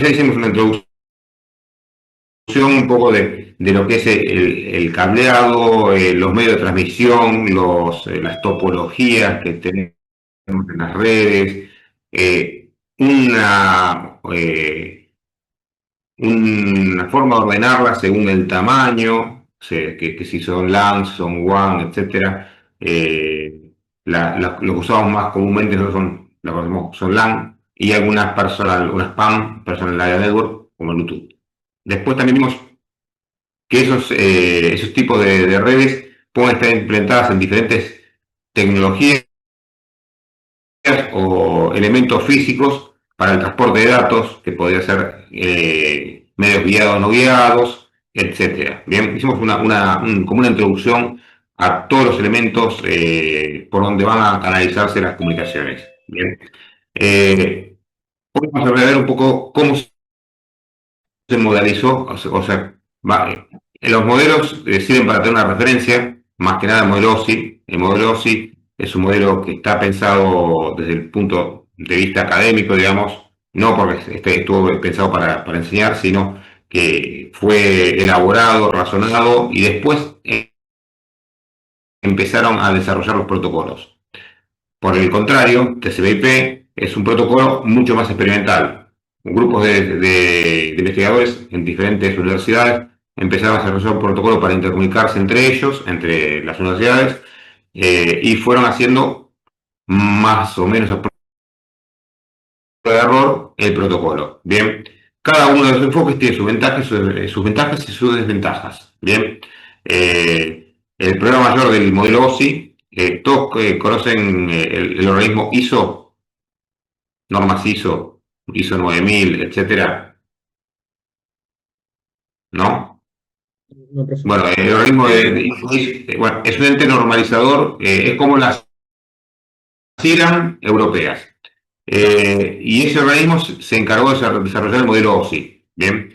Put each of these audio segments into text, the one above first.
Ya hicimos una introducción un poco de lo que es el cableado, los medios de transmisión, las topologías que tenemos en las redes, una, una forma de ordenarlas según el tamaño, o sea, que si son LAN, si son WAN, etcétera. Lo que usamos más comúnmente nosotros lo conocemos, son LAN y algunas unas PAN, Personal Area Network, como Bluetooth. Después también vimos que esos tipos de redes pueden estar implementadas en diferentes tecnologías o elementos físicos para el transporte de datos, que podría ser medios guiados, no guiados, etcétera. Bien, hicimos como una introducción a todos los elementos por donde van a analizarse las comunicaciones. Bien. Hoy vamos a ver un poco cómo se modalizó, o sea, los modelos sirven para tener una referencia, más que nada el modelo OSI. El modelo OSI es un modelo que está pensado desde el punto de vista académico, digamos, no porque estuvo pensado para enseñar, sino que fue elaborado, razonado y después empezaron a desarrollar los protocolos. Por el contrario, TCP/IP es un protocolo mucho más experimental. Grupos de investigadores en diferentes universidades empezaron a desarrollar un protocolo para intercomunicarse entre ellos, entre las universidades, y fueron haciendo más o menos a prueba de error el protocolo. Bien, cada uno de los enfoques tiene sus ventajas, sus ventajas y sus desventajas. Bien, el problema mayor del modelo OSI, todos conocen el organismo ISO, normas ISO, ISO 9000, etcétera, ¿no? No, profe. Bueno, el organismo bueno, es un ente normalizador, es como las CIRAM europeas. Y ese organismo se encargó de desarrollar el modelo OSI. Bien,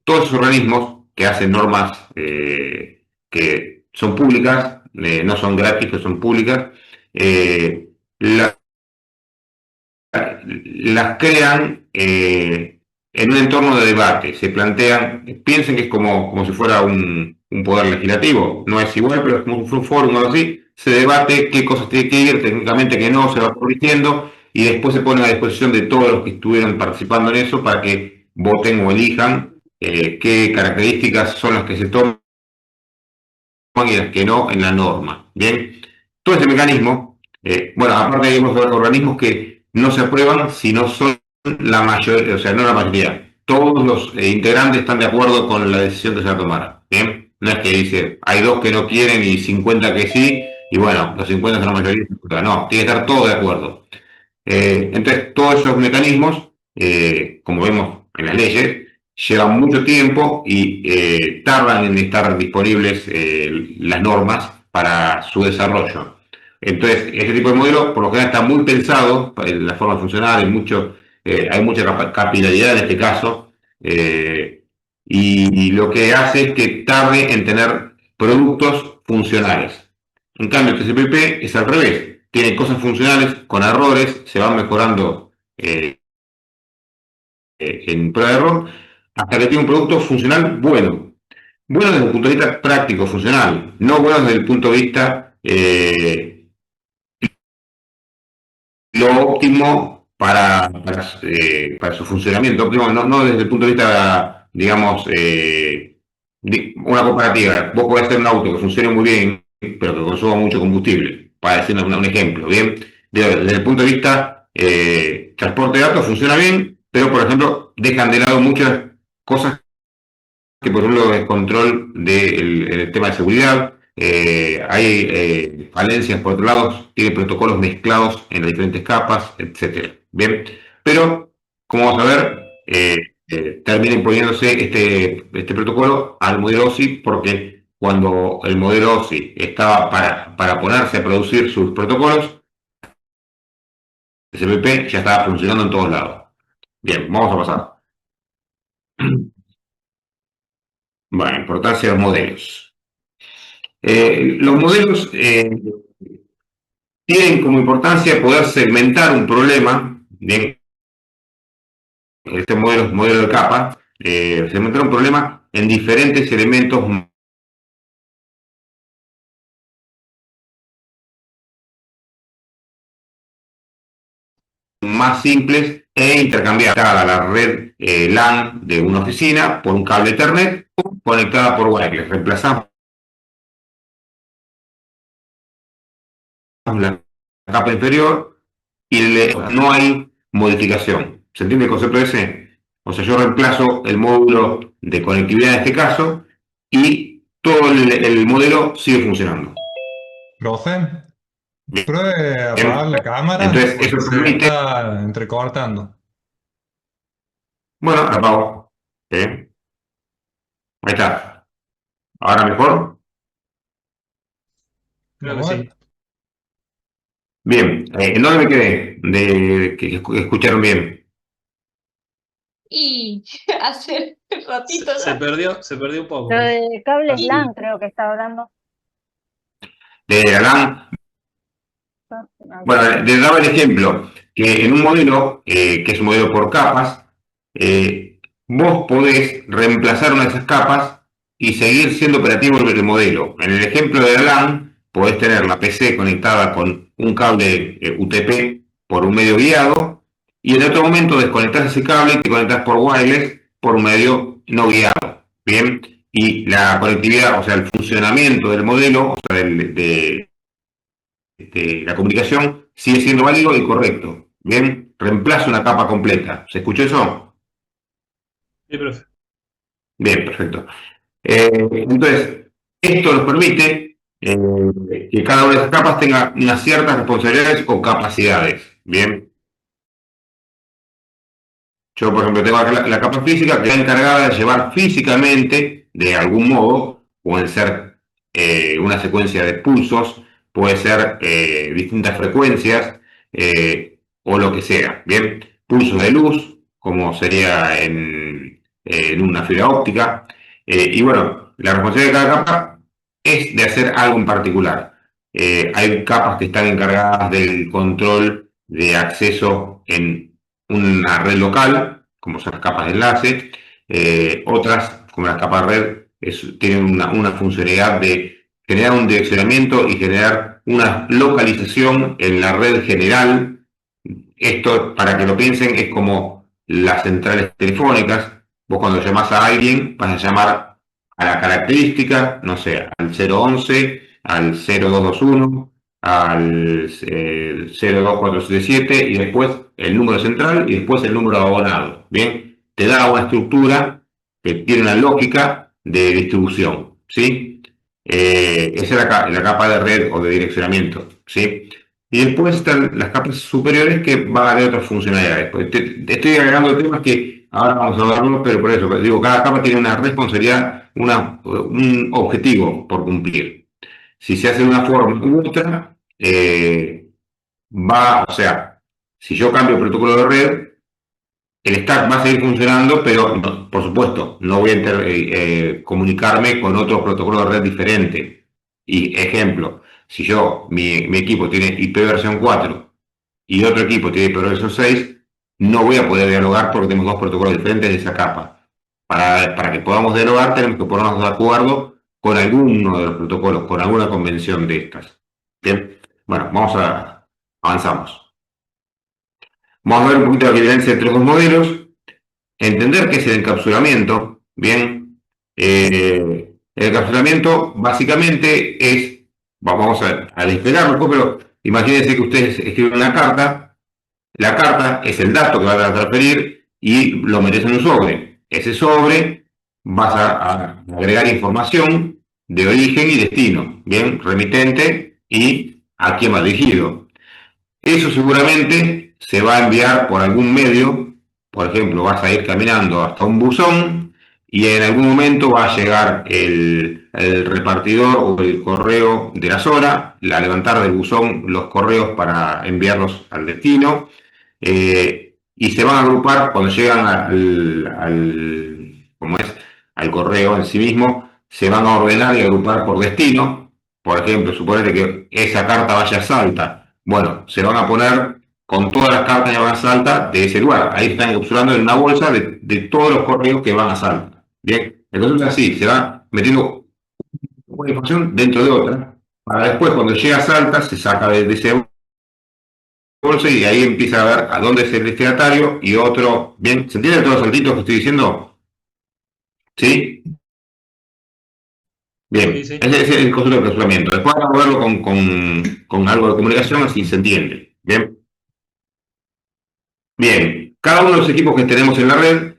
todos esos organismos que hacen normas que son públicas, no son gratis, que son públicas, eh, la- las crean en un entorno de debate. Se plantean, piensen que es como si fuera un poder legislativo. No es igual, pero es como un fórum o algo así. Se debate qué cosas tiene que ir, técnicamente que no, se va corrigiendo y después se pone a disposición de todos los que estuvieron participando en eso para que voten o elijan qué características son las que se toman y las que no en la norma. Bien, todo ese mecanismo, bueno, aparte hay unos organismos que no se aprueban si no son la mayoría, o sea, no la mayoría. Todos los integrantes están de acuerdo con la decisión que se va a tomar. Bien, no es que dice, hay dos que no quieren y 50 que sí, y bueno, los 50 son la mayoría. No, tiene que estar todo de acuerdo. Entonces, todos esos mecanismos, como vemos en las leyes, llevan mucho tiempo y tardan en estar disponibles las normas para su desarrollo. Entonces, este tipo de modelo, por lo general, está muy pensado en la forma funcional, hay mucha capilaridad en este caso, y lo que hace es que tarde en tener productos funcionales. En cambio, el TCP/IP es al revés. Tiene cosas funcionales con errores, se van mejorando en prueba de error, hasta que tiene un producto funcional bueno. Bueno desde el punto de vista práctico, funcional, no bueno desde el punto de vista lo óptimo para su funcionamiento, óptimo, no desde el punto de vista, digamos, una comparativa. Vos podés hacer un auto que funcione muy bien, pero que consuma mucho combustible, para decir un ejemplo, ¿bien? Desde el punto de vista transporte de datos funciona bien, pero por ejemplo dejan de lado muchas cosas que por ejemplo el control del tema de seguridad, hay falencias por otro lado, tiene protocolos mezclados en las diferentes capas, etcétera. Bien, pero como vamos a ver, termina imponiéndose este protocolo al modelo OSI porque cuando el modelo OSI estaba para ponerse a producir sus protocolos, SPP ya estaba funcionando en todos lados. Bien, vamos a pasar. Bueno, importancia de los modelos. Los modelos tienen como importancia poder segmentar un problema, bien, este modelo de capa, se encontró un problema en diferentes elementos más simples e intercambiar la red LAN de una oficina por un cable Ethernet conectada por wireless. Reemplazamos la capa inferior y no hay modificación. ¿Se entiende el concepto ese? O sea, yo reemplazo el módulo de conectividad en este caso y todo el modelo sigue funcionando. Profe, Bien. pruebe a apagar la cámara Entonces, eso porque se permite, está entrecortando. bueno, la apago. ¿Sí? Ahí está. Ahora mejor. A Creo que ver, sí. Bien. ¿En dónde me quedé? De que escucharon bien. Y hace ratito ya. Se perdió un poco. Lo de cables Así. LAN creo que estaba hablando. De la LAN. Bueno, les daba el ejemplo que en un modelo, que es un modelo por capas, vos podés reemplazar una de esas capas y seguir siendo operativo el modelo. En el ejemplo de la LAN, podés tener la PC conectada con un cable UTP por un medio guiado y en otro momento desconectás ese cable y te conectás por wireless por un medio no guiado. Bien, y la conectividad, o sea, el funcionamiento del modelo, o sea, la comunicación sigue siendo válido y correcto. Bien, reemplaza una capa completa. ¿Se escuchó eso? Sí, profe. Bien, perfecto. Entonces, esto nos permite que cada una de esas capas tenga unas ciertas responsabilidades o capacidades. Bien, yo, por ejemplo, tengo acá la capa física que está encargada de llevar físicamente, de algún modo, pueden ser una secuencia de pulsos, puede ser distintas frecuencias o lo que sea. Bien, pulsos de luz, como sería en una fibra óptica. Y bueno, la responsabilidad de cada capa es de hacer algo en particular. Hay capas que están encargadas del control de acceso en una red local, como son las capas de enlace, otras, como las capas de red, tienen una funcionalidad de generar un direccionamiento y generar una localización en la red general. Esto, para que lo piensen, es como las centrales telefónicas. Vos cuando llamás a alguien, vas a llamar a la característica, no sé, al 011, al 0221, al 02477 y después el número central y después el número de abonado. Bien, te da una estructura que tiene una lógica de distribución, ¿sí? Esa es la capa de red o de direccionamiento, ¿sí? Y después están las capas superiores que van a tener otras funcionalidades. Te estoy agregando temas que ahora vamos a hablarlos, pero por eso, digo, cada capa tiene una responsabilidad, un objetivo por cumplir. Si se hace de una forma u otra, o sea, si yo cambio el protocolo de red, el stack va a seguir funcionando, pero por supuesto, no voy a comunicarme con otro protocolo de red diferente. Y ejemplo, si mi equipo tiene IP versión 4 y otro equipo tiene IP versión 6, no voy a poder dialogar porque tenemos dos protocolos diferentes de esa capa. Para que podamos dialogar, tenemos que ponernos de acuerdo con alguno de los protocolos, con alguna convención de estas. Bien, bueno, avanzamos. Vamos a ver un poquito la diferencia entre los dos modelos. Entender qué es el encapsulamiento, bien. El encapsulamiento básicamente es, vamos a despegarlo, pero imagínense que ustedes escriben una carta, la carta es el dato que van a transferir y lo metes en un sobre. Ese sobre vas a agregar información de origen y destino, bien, remitente y a quién va dirigido. Eso seguramente se va a enviar por algún medio, por ejemplo, vas a ir caminando hasta un buzón y en algún momento va a llegar el repartidor o el correo de la zona, a levantar del buzón los correos para enviarlos al destino y se van a agrupar cuando llegan ¿cómo es? Al correo en sí mismo, se van a ordenar y agrupar por destino. Por ejemplo, suponete que esa carta vaya a Salta. Bueno, se van a poner con todas las cartas que van a Salta de ese lugar. Ahí están encapsulando en una bolsa de todos los correos que van a Salta. Bien, entonces así se va metiendo una información dentro de otra, para después cuando llega a Salta se saca de ese bolsa y ahí empieza a ver a dónde es el destinatario y otro. Bien, ¿se entienden todos los saltitos que estoy diciendo? ¿Sí? Bien, Sí, sí. ese es el concepto de encapsulamiento. Después vamos a verlo con algo de comunicación, así se entiende. Bien. Bien, cada uno de los equipos que tenemos en la red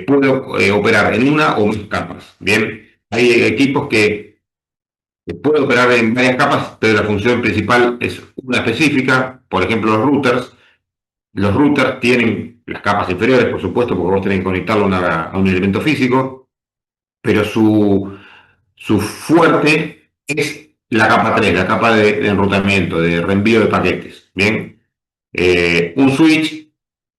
puede operar en una o más capas. Bien, hay equipos que pueden operar en varias capas, pero la función principal es una específica. Por ejemplo, los routers. Los routers tienen las capas inferiores, por supuesto, porque vos tenés que conectarlo a un elemento físico, pero su fuerte es la capa 3, la capa de enrutamiento, de reenvío de paquetes. Bien, un switch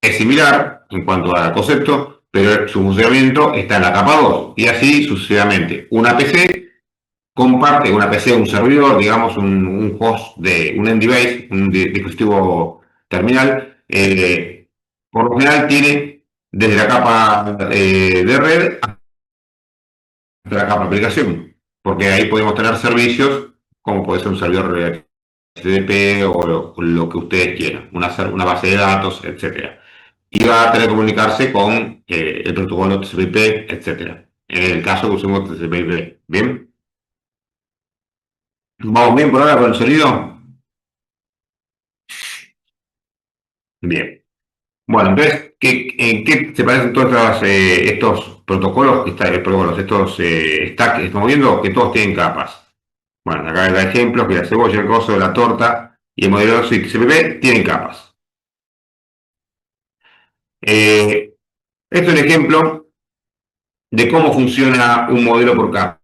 es similar en cuanto a concepto, pero su funcionamiento está en la capa 2 y así sucesivamente. Una PC comparte, una PC, un servidor, digamos un host de un end device, un dispositivo terminal, por lo general tiene desde la capa de red hasta la capa de aplicación, porque ahí podemos tener servicios como puede ser un servidor HTTP o lo que ustedes quieran, una base de datos, etcétera. Y va a tener que comunicarse con el protocolo TCP/IP, etcétera. En el caso que usemos TCP/IP. ¿Bien? ¿Vamos bien por ahora con el sonido? Bien. Bueno, entonces, ¿en qué se parecen todos estos protocolos, estos stacks que estamos viendo? Que todos tienen capas. Bueno, acá da ejemplos que la cebolla, el coso, la torta y el modelo TCP/IP tienen capas. Esto es un ejemplo de cómo funciona un modelo por capas.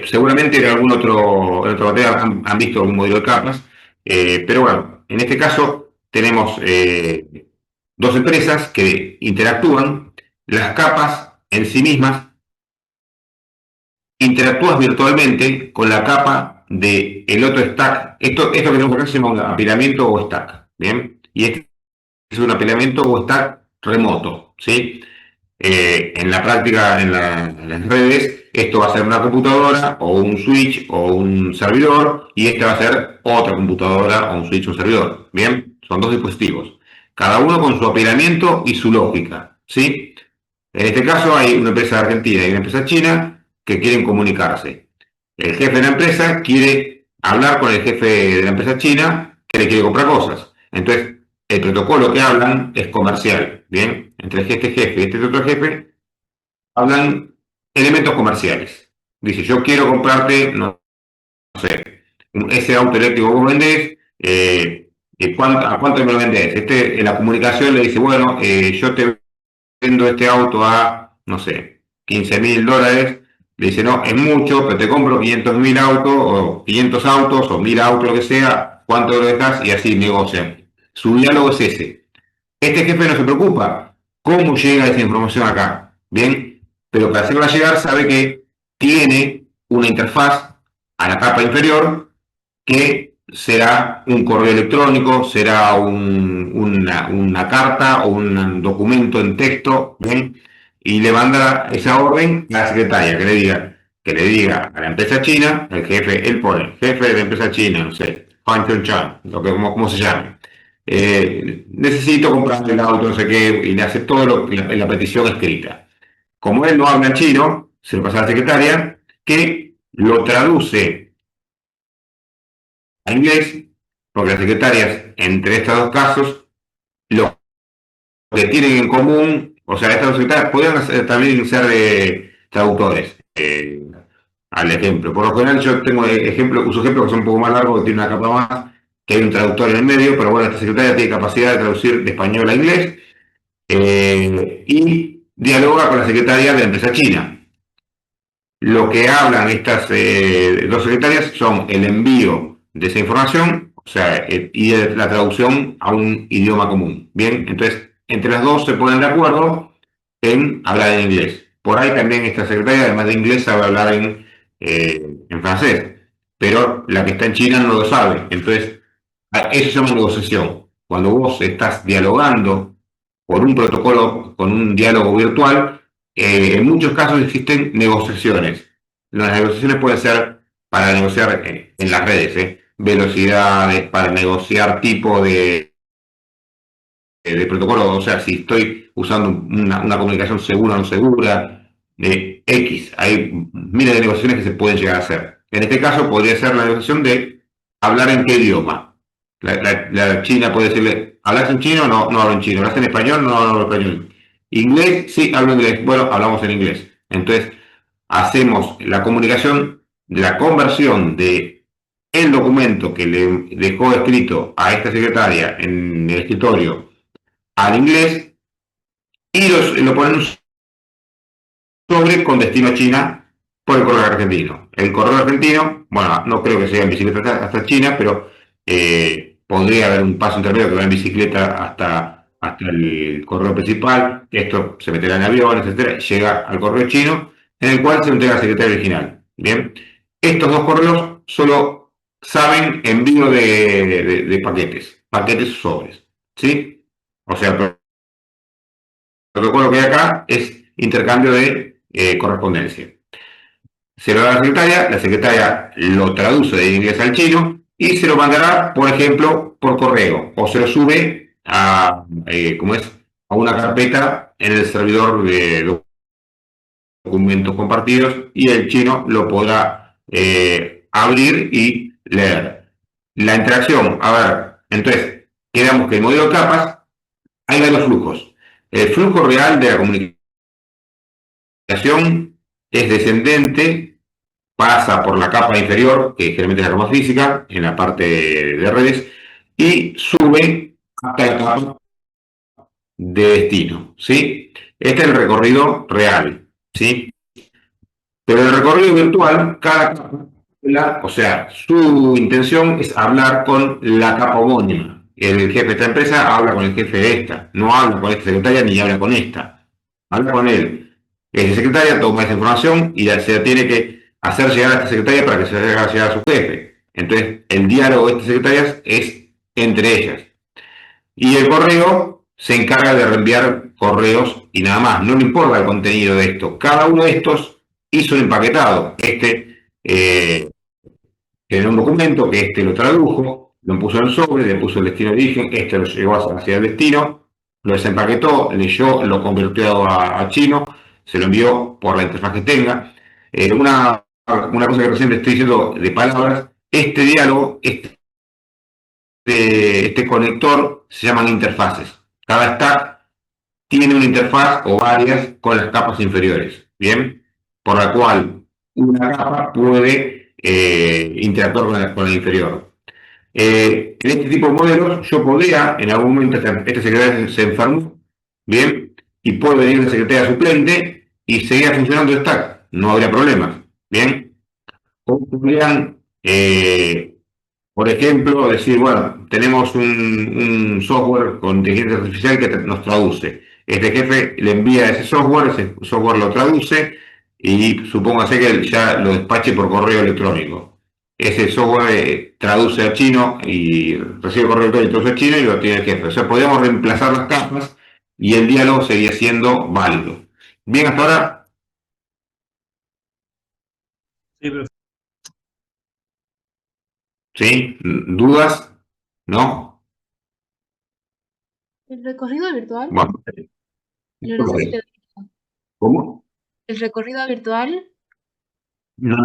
Seguramente en algún otro materia han visto algún modelo de capas, pero bueno, en este caso tenemos dos empresas que interactúan. Las capas en sí mismas interactúan virtualmente con la capa del otro stack. Esto que tenemos acá se llama un apilamiento o stack. ¿Bien? Y este es un apilamiento o stack remoto. ¿Sí? En la práctica, en las redes, esto va a ser una computadora o un switch o un servidor y este va a ser otra computadora o un switch o un servidor. Bien, son dos dispositivos, cada uno con su apilamiento y su lógica. ¿Sí? En este caso hay una empresa argentina y una empresa china que quieren comunicarse. El jefe de la empresa quiere hablar con el jefe de la empresa china que le quiere comprar cosas. Entonces, el protocolo que hablan es comercial, ¿bien? Entre este jefe y este otro jefe hablan elementos comerciales. Dice, yo quiero comprarte, no sé, ese auto eléctrico que vos vendés, ¿a cuánto me lo vendés? En la comunicación le dice, bueno, yo te vendo este auto a, no sé, $15.000. Le dice, no, es mucho, pero te compro 500.000 autos, o 500 autos, o 1000 autos, lo que sea, ¿cuánto lo dejas? Y así negocian. Su diálogo es ese. Este jefe no se preocupa cómo llega esa información acá, ¿bien? Pero para hacerla llegar sabe que tiene una interfaz a la capa inferior que será un correo electrónico, será una carta o un documento en texto, ¿bien? Y le manda esa orden a la secretaria que le diga a la empresa china, el jefe, él pone, jefe de la empresa china, no sé, Juan Chun Chan, como se llame. Necesito comprar el auto, no sé qué, y le hace todo la petición escrita. Como él no habla chino, se lo pasa a la secretaria, que lo traduce a inglés, porque las secretarias, entre estos dos casos, lo que tienen en común, o sea, estas dos secretarias podrían también ser traductores. Al ejemplo. Por lo general yo tengo uso ejemplos que son un poco más largos, que tienen una capa más, que hay un traductor en el medio, pero bueno, esta secretaria tiene capacidad de traducir de español a inglés y dialoga con la secretaria de la empresa china. Lo que hablan estas dos secretarias son el envío de esa información, o sea, y la traducción a un idioma común. Bien, entonces, entre las dos se ponen de acuerdo en hablar en inglés. Por ahí también esta secretaria, además de inglés, sabe hablar en francés, pero la que está en China no lo sabe. Entonces, Eso se llama negociación. Cuando vos estás dialogando por un protocolo, con un diálogo virtual, en muchos casos existen negociaciones. Las negociaciones pueden ser para negociar en las redes, velocidades, para negociar tipo de protocolo, o sea, si estoy usando una comunicación segura o no segura, X, hay miles de negociaciones que se pueden llegar a hacer. En este caso podría ser la negociación de hablar en qué idioma. La China puede decirle, ¿hablas en chino? No, no hablo en chino. ¿Hablas en español? No, no hablo español. ¿Inglés? Sí, hablo inglés. Bueno, hablamos en inglés. Entonces, hacemos la comunicación, la conversión de el documento que le dejó escrito a esta secretaria en el escritorio al inglés y lo ponen en un sobre con destino a China por el correo argentino. El correo argentino, bueno, no creo que sea en bicicleta hasta China, pero podría haber un paso intermedio que va en bicicleta hasta el correo principal, esto se meterá en aviones, etcétera, llega al correo chino, en el cual se entrega al secretario original. Bien, estos dos correos solo saben envío de paquetes sobres, ¿sí? O sea, protocolo que hay acá es intercambio de correspondencia. Se lo da a la secretaria lo traduce de inglés al chino y se lo mandará, por ejemplo, por correo o se lo sube a, a una carpeta en el servidor de documentos compartidos y el chino lo podrá abrir y leer. La interacción, a ver, entonces, quedamos que el modelo de capas hay varios flujos. El flujo real de la comunicación es descendente, pasa por la capa inferior, que generalmente es la capa física, en la parte de redes, y sube hasta la capa de destino, ¿sí? Este es el recorrido real, ¿sí? Pero el recorrido virtual, cada capa, o sea, su intención es hablar con la capa homónima. El jefe de esta empresa habla con el jefe de esta, no habla con esta secretaria ni habla con esta, habla con él. Esa secretaria toma esa información y se la tiene que hacer llegar a esta secretaria para que se haga llegar a su jefe. Entonces, el diálogo de estas secretarias es entre ellas. Y el correo se encarga de reenviar correos y nada más. No le importa el contenido de esto. Cada uno de estos hizo un empaquetado. Tiene un documento que lo tradujo, lo puso en el sobre, le puso el destino de origen, lo llevó hacia el destino, lo desempaquetó, leyó, lo convirtió a chino, se lo envió por la interfaz que tenga. Una cosa que recién le estoy diciendo de palabras, este diálogo, este conector se llaman interfaces. Cada stack tiene una interfaz o varias con las capas inferiores, ¿bien? Por la cual una capa puede interactuar con la inferior. En este tipo de modelos, yo podría, en algún momento, esta secretaria se enfermó, ¿bien? Y puede venir la secretaria suplente y seguir funcionando el stack, no habría problemas, ¿bien? O podrían, por ejemplo, decir, bueno, tenemos un software con inteligencia artificial que nos traduce. Este jefe le envía ese software lo traduce y supóngase que ya lo despache por correo electrónico. Ese software traduce a chino y recibe correo electrónico, traduce a chino y lo tiene el jefe. O sea, podríamos reemplazar las capas y el diálogo seguía siendo válido. Bien, hasta ahora. Sí, profe. ¿Sí? ¿Dudas? ¿No? ¿El recorrido virtual? Bueno. No necesito. ¿Cómo? ¿El recorrido virtual? No,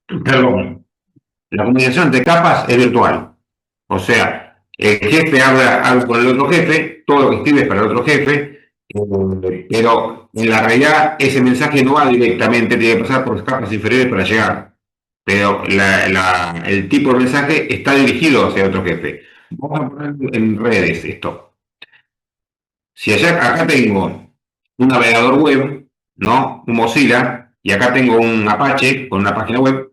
perdón, la comunicación entre capas es virtual. O sea, el jefe habla con el otro jefe, todo lo que escribe es para el otro jefe, pero en la realidad ese mensaje no va directamente, tiene que pasar por las capas inferiores para llegar. Pero el tipo de mensaje está dirigido hacia otro jefe. Vamos a poner en redes esto. Si acá tengo un navegador web, ¿no? Un Mozilla, y acá tengo un Apache con una página web,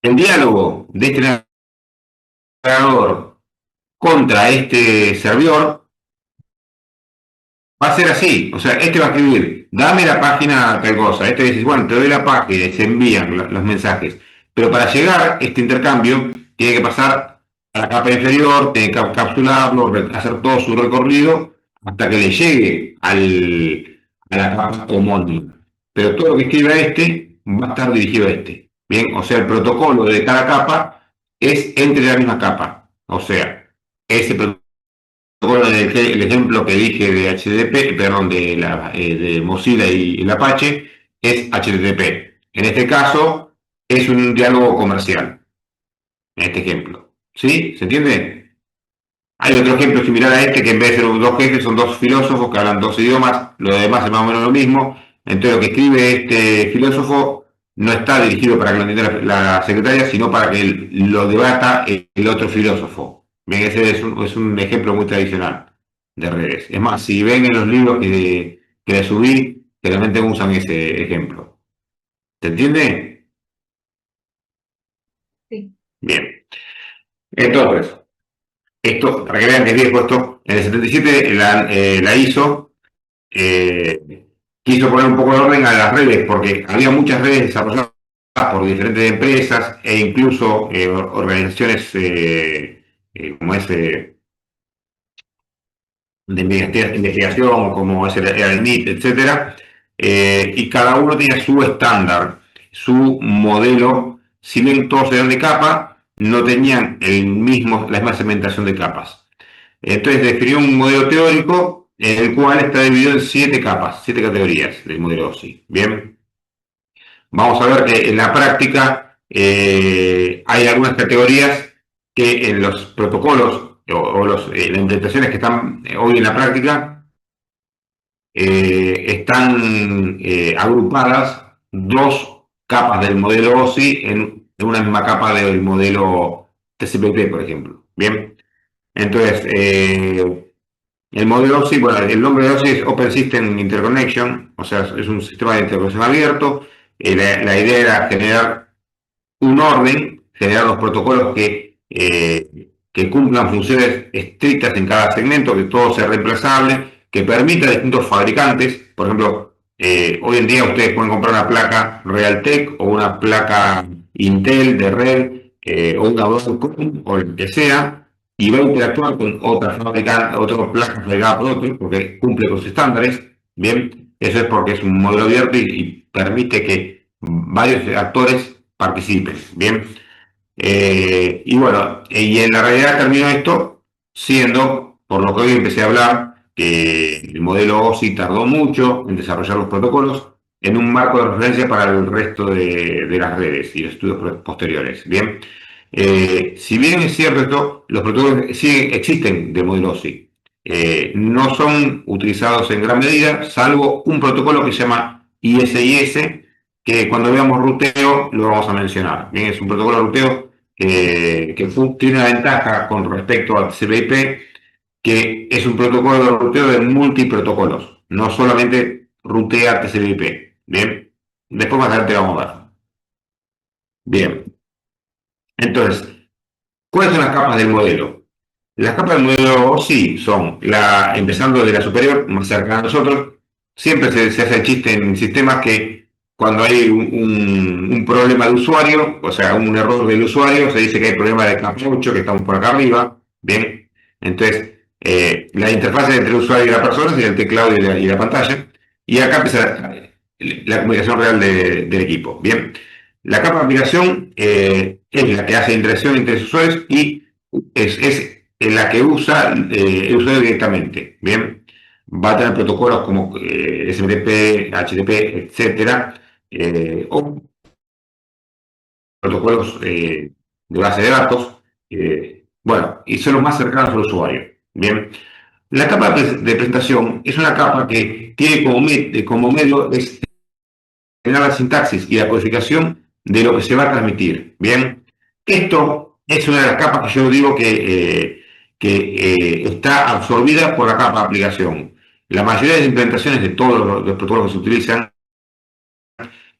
el diálogo de este navegador contra este servidor va a ser así. O sea, este va a escribir, dame la página tal cosa. Este dice, bueno, te doy la página y se envían los mensajes. Pero para llegar este intercambio tiene que pasar a la capa inferior, tiene que capsularlo, hacer todo su recorrido hasta que le llegue a la capa homónima. Pero todo lo que escriba este va a estar dirigido a este. Bien, o sea, el protocolo de cada capa es entre la misma capa. O sea, ese protocolo el ejemplo que dije de HTTP, perdón, de Mozilla y el Apache, es HTTP. En este caso, es un diálogo comercial. En este ejemplo. ¿Sí? ¿Se entiende? Hay otro ejemplo similar a este que en vez de ser dos jefes son dos filósofos que hablan dos idiomas, lo demás es más o menos lo mismo. Entonces lo que escribe este filósofo no está dirigido para que lo entienda la secretaria, sino para que lo debata el otro filósofo. Bien, ese es un ejemplo muy tradicional de redes. Es más, si ven en los libros que les subí, realmente usan ese ejemplo. ¿Se entiende? Sí. Bien. Entonces, esto, para que vean que es viejo esto, en el 77 la ISO quiso poner un poco de orden a las redes, porque había muchas redes desarrolladas por diferentes empresas e incluso organizaciones como es de investigación, como es el NIT, etcétera, y cada uno tenía su estándar, su modelo. Si bien todos eran de capa, no tenían la misma segmentación de capas. Entonces definió un modelo teórico en el cual está dividido en 7 capas, 7 categorías del modelo OSI. Bien, vamos a ver que en la práctica hay algunas categorías que en los protocolos las implementaciones que están hoy en la práctica están agrupadas dos capas del modelo OSI en una misma capa del modelo TCP/IP, por ejemplo. Bien, entonces el modelo OSI, bueno, el nombre de OSI es Open System Interconnection, o sea, es un sistema de interconexión abierto. La idea era generar un orden, generar los protocolos que cumplan funciones estrictas en cada segmento, que todo sea reemplazable, que permita a distintos fabricantes, por ejemplo, hoy en día ustedes pueden comprar una placa Realtek o una placa Intel de red o una Broadcom o el que sea, y va a interactuar con otras placas fabricadas por otros, porque cumple con sus estándares. Bien, eso es porque es un modelo abierto y permite que varios actores participen. Bien, y bueno, y en la realidad terminó esto siendo, por lo que hoy empecé a hablar, que el modelo OSI tardó mucho en desarrollar los protocolos en un marco de referencia para el resto de las redes y los estudios posteriores. Bien, si bien es cierto esto, los protocolos sí existen de modelo OSI. No son utilizados en gran medida, salvo un protocolo que se llama ISIS, que cuando veamos ruteo lo vamos a mencionar. Bien, es un protocolo de ruteo que tiene una ventaja con respecto al TCP/IP, que es un protocolo de ruteo de multiprotocolos, no solamente rutea TCP/IP. Bien, después más adelante vamos a ver. Bien, entonces, ¿cuáles son las capas del modelo? Las capas del modelo OSI son, empezando de la superior, más cercana a nosotros, siempre se hace el chiste en sistemas que cuando hay un problema de usuario, o sea, un error del usuario, se dice que hay problema de capa 8, que estamos por acá arriba. Bien, entonces, la interfaz entre el usuario y la persona sería el teclado y la pantalla, y acá empieza la comunicación real del equipo. Bien, la capa de aplicación es la que hace interacción entre los usuarios y es la que usa el usuario directamente. Bien, va a tener protocolos como SMTP, HTTP, etcétera, o protocolos de base de datos, bueno, y son los más cercanos al usuario. Bien, la capa de presentación es una capa que tiene como medio generar la sintaxis y la codificación de lo que se va a transmitir. Bien, esto es una de las capas que yo digo que está absorbida por la capa de aplicación. La mayoría de las implementaciones de todos los protocolos que se utilizan,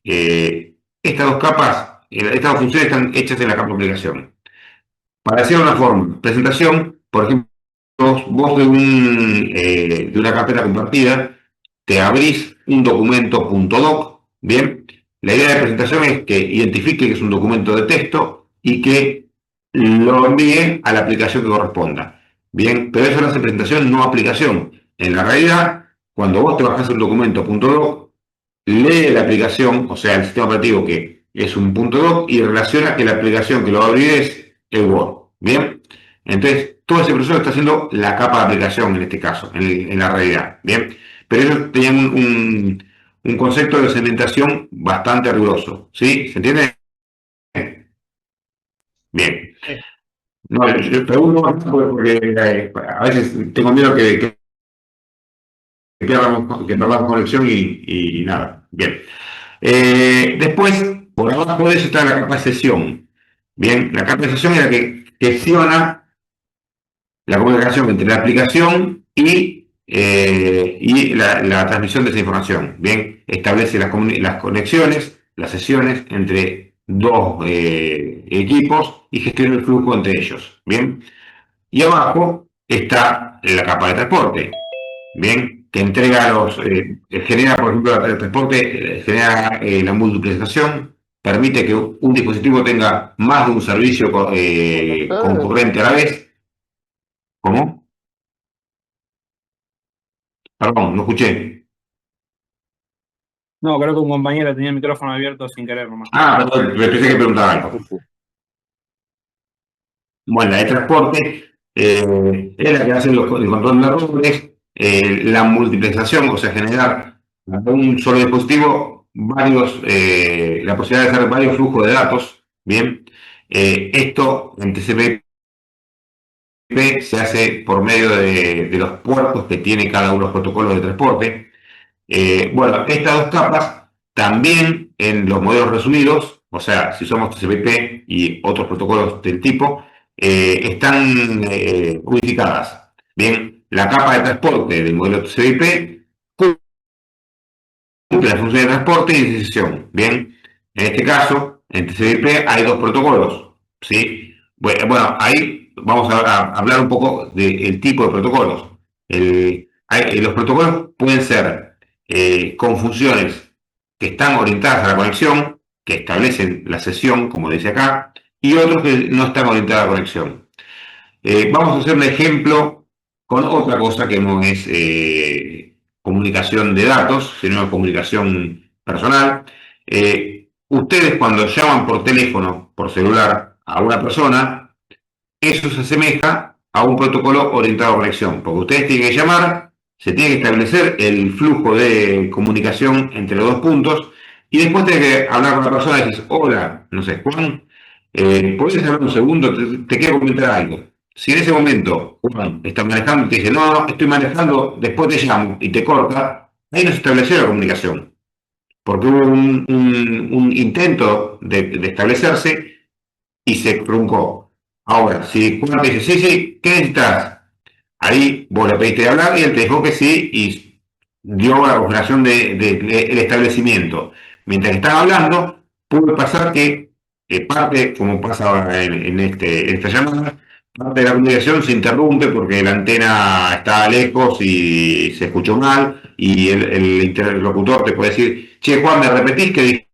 estas dos capas, estas dos funciones están hechas en la capa de aplicación. Para decirlo de una forma, presentación, por ejemplo, vos de una carpeta compartida, te abrís un documento .doc, bien, La idea de presentación es que identifique que es un documento de texto y que lo envíe a la aplicación que corresponda. Bien, pero eso lo hace presentación, no aplicación. En la realidad, cuando vos te bajás un documento .doc, lee la aplicación, o sea, el sistema operativo que es un .doc y relaciona que la aplicación que lo va a abrir es el Word. Bien, entonces todo ese proceso está haciendo la capa de aplicación en este caso, en la realidad. Bien, pero ellos tenían un concepto de segmentación bastante riguroso. ¿Sí? ¿Se entiende? Bien. Sí. No, yo pregunto más porque a veces tengo miedo que perdamos conexión y nada. Bien. Después, por abajo de eso está la capa de sesión. Bien, la capa de sesión es la que gestiona la comunicación entre la aplicación y la transmisión de esa información. Bien, establece las conexiones, las sesiones entre dos equipos y gestiona el flujo entre ellos. Bien, y abajo está la capa de transporte. Bien, que entrega genera, por ejemplo, el transporte, genera la multiplicación, permite que un dispositivo tenga más de un servicio concurrente a la vez. ¿Cómo? Perdón, no escuché. No, creo que un compañero tenía el micrófono abierto sin querer nomás. Ah, perdón, me pensé que preguntaba algo. Bueno, la de transporte es la que hace el control de errores, la multiplicación, o sea, generar a un solo dispositivo la posibilidad de hacer varios flujos de datos. Bien, esto en TCP se hace por medio de los puertos que tiene cada uno de los protocolos de transporte. Bueno, estas dos capas también en los modelos resumidos, o sea, si somos TCP/IP y otros protocolos del tipo, están unificadas. Bien, la capa de transporte del modelo TCP/IP cumple la función de transporte y de sesión. Bien, en este caso, en TCP/IP hay dos protocolos. ¿Sí? Bueno, ahí vamos a hablar un poco del tipo de protocolos. Los protocolos pueden ser con funciones que están orientadas a la conexión, que establecen la sesión, como dice acá, y otros que no están orientados a la conexión. Vamos a hacer un ejemplo con otra cosa que no es comunicación de datos, sino comunicación personal. Ustedes cuando llaman por teléfono, por celular, a una persona, eso se asemeja a un protocolo orientado a conexión, porque ustedes tienen que llamar, se tiene que establecer el flujo de comunicación entre los dos puntos y después tiene que hablar con la persona y decir, hola, no sé, Juan, ¿podés hablar un segundo? Te quiero comentar algo. Si en ese momento Juan está manejando y te dice, no, estoy manejando, después te llamo y te corta, ahí no se estableció la comunicación, porque hubo un intento de establecerse y se truncó. Ahora, si Juan te dice, sí, ¿qué necesitas? Ahí vos le pediste de hablar y él te dijo que sí y dio la confirmación del establecimiento. Mientras que estaba hablando, puede pasar que parte, como pasa en esta llamada, parte de la comunicación se interrumpe porque la antena está lejos y se escuchó mal y el interlocutor te puede decir, che, Juan, ¿me repetís que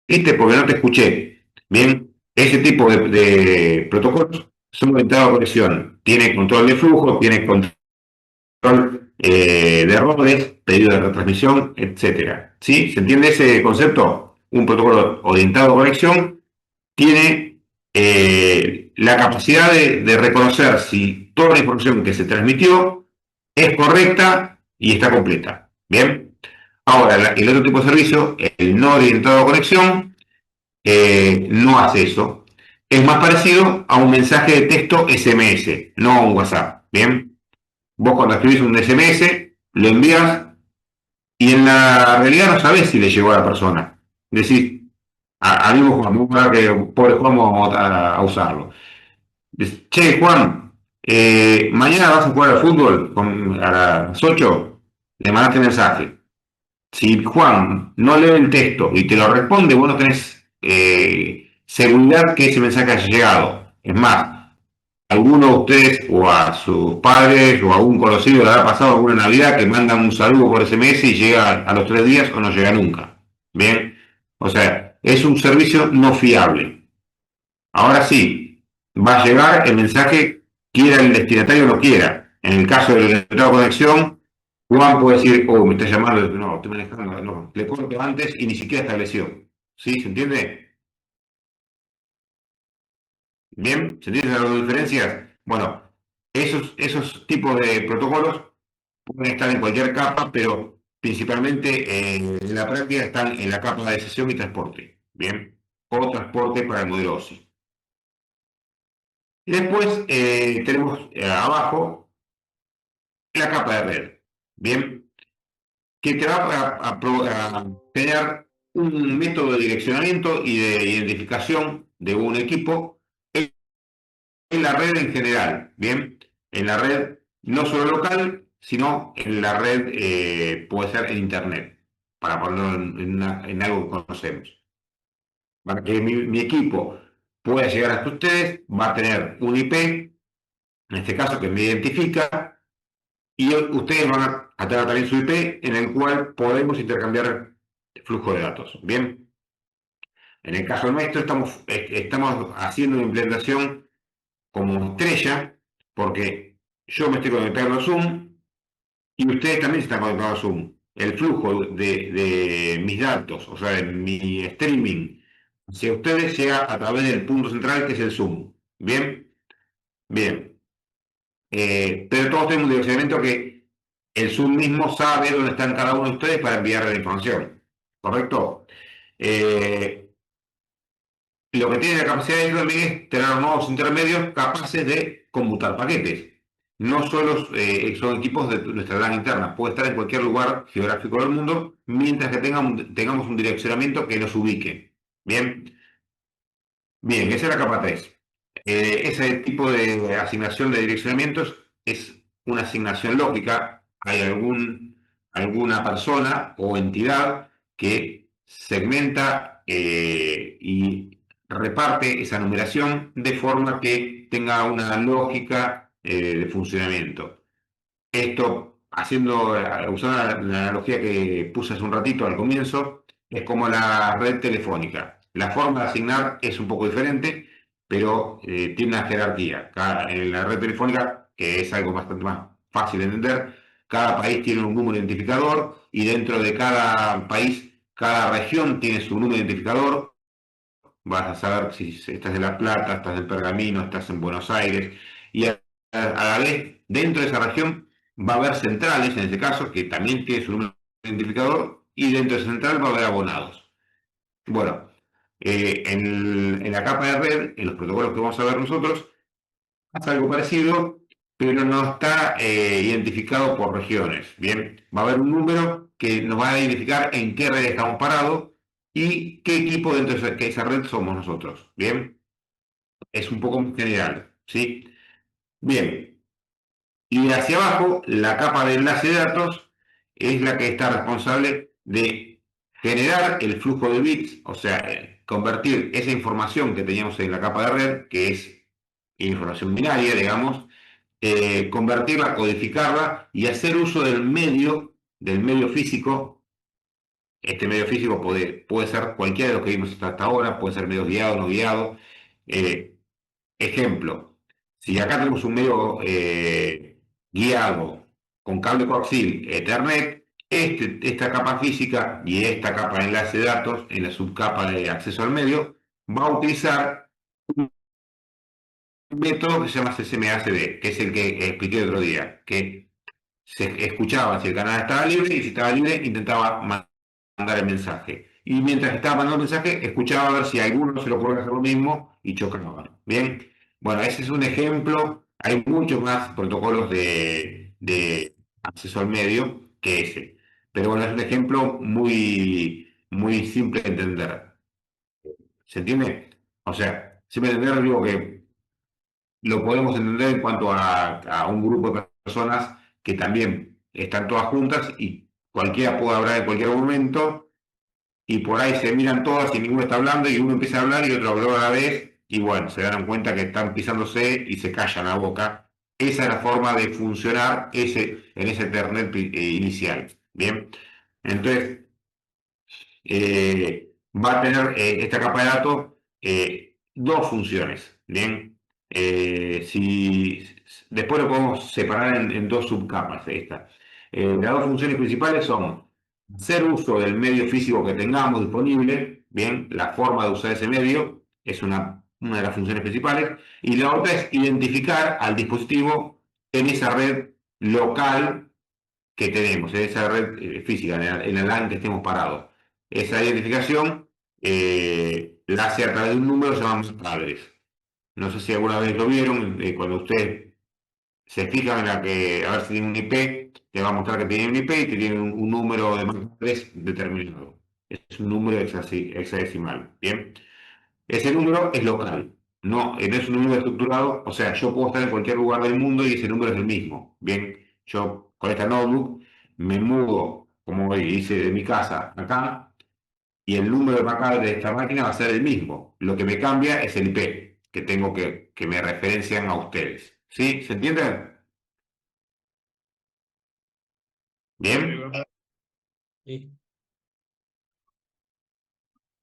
dijiste porque no te escuché? Bien, ese tipo de protocolos son orientados a conexión. Tiene control de flujo, tiene control de errores, pedido de retransmisión, etcétera. ¿Sí? ¿Se entiende ese concepto? Un protocolo orientado a conexión tiene la capacidad de reconocer si toda la información que se transmitió es correcta y está completa. Bien. Ahora, el otro tipo de servicio, el no orientado a conexión, no hace eso. Es más parecido a un mensaje de texto SMS, no a un WhatsApp. Bien. Vos cuando escribís un SMS, lo envías y en la realidad no sabés si le llegó a la persona. Decís, a mí Juan, vamos a ver que pobre Juan vamos a usarlo. Dice, che, Juan, mañana vas a jugar al fútbol a las 8, le mandaste mensaje. Si Juan no lee el texto y te lo responde, vos no tenés seguridad que ese mensaje haya llegado. Es más, alguno de ustedes o a sus padres o a un conocido le ha pasado alguna Navidad que mandan un saludo por SMS y llega a los 3 días o no llega nunca. Bien, o sea, es un servicio no fiable. Ahora sí, va a llegar el mensaje, quiera el destinatario o no quiera. En el caso del intentado de conexión, Juan puede decir, oh, me está llamando, no, estoy manejando, no, le corto antes y ni siquiera estableció. ¿Sí? ¿Se entiende? Bien, ¿se entienden las diferencias? Bueno, esos tipos de protocolos pueden estar en cualquier capa, pero principalmente en la práctica están en la capa de sesión y transporte. Bien, o transporte para el modelo OSI. Y después tenemos abajo la capa de red. Bien, que te va a tener un método de direccionamiento y de identificación de un equipo en la red en general, ¿bien? En la red no solo local, sino en la red, puede ser en Internet, para ponerlo en algo que conocemos. Para que mi equipo pueda llegar hasta ustedes, va a tener un IP, en este caso que me identifica, y ustedes van a tener también su IP, en el cual podemos intercambiar flujo de datos, ¿bien? En el caso nuestro estamos haciendo una implementación como estrella, porque yo me estoy conectando a Zoom y ustedes también se están conectando a Zoom. El flujo de mis datos, o sea, de mi streaming hacia ustedes llega a través del punto central que es el Zoom. ¿Bien? Bien. Pero todos tenemos un direccionamiento que el Zoom mismo sabe dónde están cada uno de ustedes para enviarle la información. ¿Correcto? Eh, Lo que tiene la capacidad de también es tener nuevos intermedios capaces de conmutar paquetes. No solo son equipos de nuestra LAN interna, puede estar en cualquier lugar geográfico del mundo, mientras que tengamos un direccionamiento que nos ubique. Bien, bien, esa es la capa 3. Ese tipo de asignación de direccionamientos es una asignación lógica. Hay alguna persona o entidad que segmenta y reparte esa numeración de forma que tenga una lógica de funcionamiento. Esto, usando la analogía que puse hace un ratito al comienzo, es como la red telefónica. La forma de asignar es un poco diferente, pero tiene una jerarquía. En la red telefónica, que es algo bastante más fácil de entender, cada país tiene un número identificador y dentro de cada país, cada región tiene su número identificador. Vas a saber si estás de La Plata, estás del Pergamino, estás en Buenos Aires, y a la vez, dentro de esa región, va a haber centrales, en este caso, que también tiene su número identificador, y dentro de esa central va a haber abonados. Bueno, en la capa de red, en los protocolos que vamos a ver nosotros, pasa algo parecido, pero no está identificado por regiones. Bien, va a haber un número que nos va a identificar en qué red estamos parados y qué equipo dentro de esa red somos nosotros. Bien, es un poco más general, ¿sí? Bien, y hacia abajo, la capa de enlace de datos es la que está responsable de generar el flujo de bits, o sea, convertir esa información que teníamos en la capa de red, que es información binaria, digamos, convertirla, codificarla y hacer uso del medio físico. Este medio físico puede ser cualquiera de los que vimos hasta ahora, puede ser medio guiado, no guiado. Eh, Ejemplo, si acá tenemos un medio guiado con cable coaxil Ethernet, esta capa física y esta capa de enlace de datos en la subcapa de acceso al medio va a utilizar un método que se llama CSMACD, que es el que expliqué el otro día, que se escuchaba si el canal estaba libre y si estaba libre intentaba mandar el mensaje. Y mientras estaba mandando el mensaje, escuchaba a ver si alguno se lo podía hacer lo mismo y chocaban. Bien, bueno, ese es un ejemplo. Hay muchos más protocolos de acceso al medio que ese. Pero bueno, es un ejemplo muy simple de entender. ¿Se entiende? O sea, simple de entender, digo que lo podemos entender en cuanto a un grupo de personas que también están todas juntas y cualquiera puede hablar en cualquier momento y por ahí se miran todas y ninguno está hablando y uno empieza a hablar y otro habló a la vez y bueno, se dan cuenta que están pisándose y se callan la boca. Esa es la forma de funcionar en ese Ethernet inicial. Bien, entonces va a tener esta capa de datos dos funciones, ¿bien? Si, después lo podemos separar en dos subcapas. Las dos funciones principales son hacer uso del medio físico que tengamos disponible, bien, la forma de usar ese medio es una de las funciones principales, y la otra es identificar al dispositivo en esa red local que tenemos, en esa red física, en la LAN que estemos parados. Esa identificación la hace a través de un número llamado padres. No sé si alguna vez lo vieron, cuando usted se fija en la que, a ver si tiene un IP, te va a mostrar que tiene un IP y que tiene un número de madres determinado. Es un número hexadecimal, ¿bien? Ese número es local, no es un número estructurado, o sea, yo puedo estar en cualquier lugar del mundo y ese número es el mismo. Bien, yo con esta notebook me mudo, como hice de mi casa acá, y el número de MAC de esta máquina va a ser el mismo. Lo que me cambia es el IP que tengo que me referencian a ustedes. ¿Sí? ¿Se entiende? ¿Bien? Sí.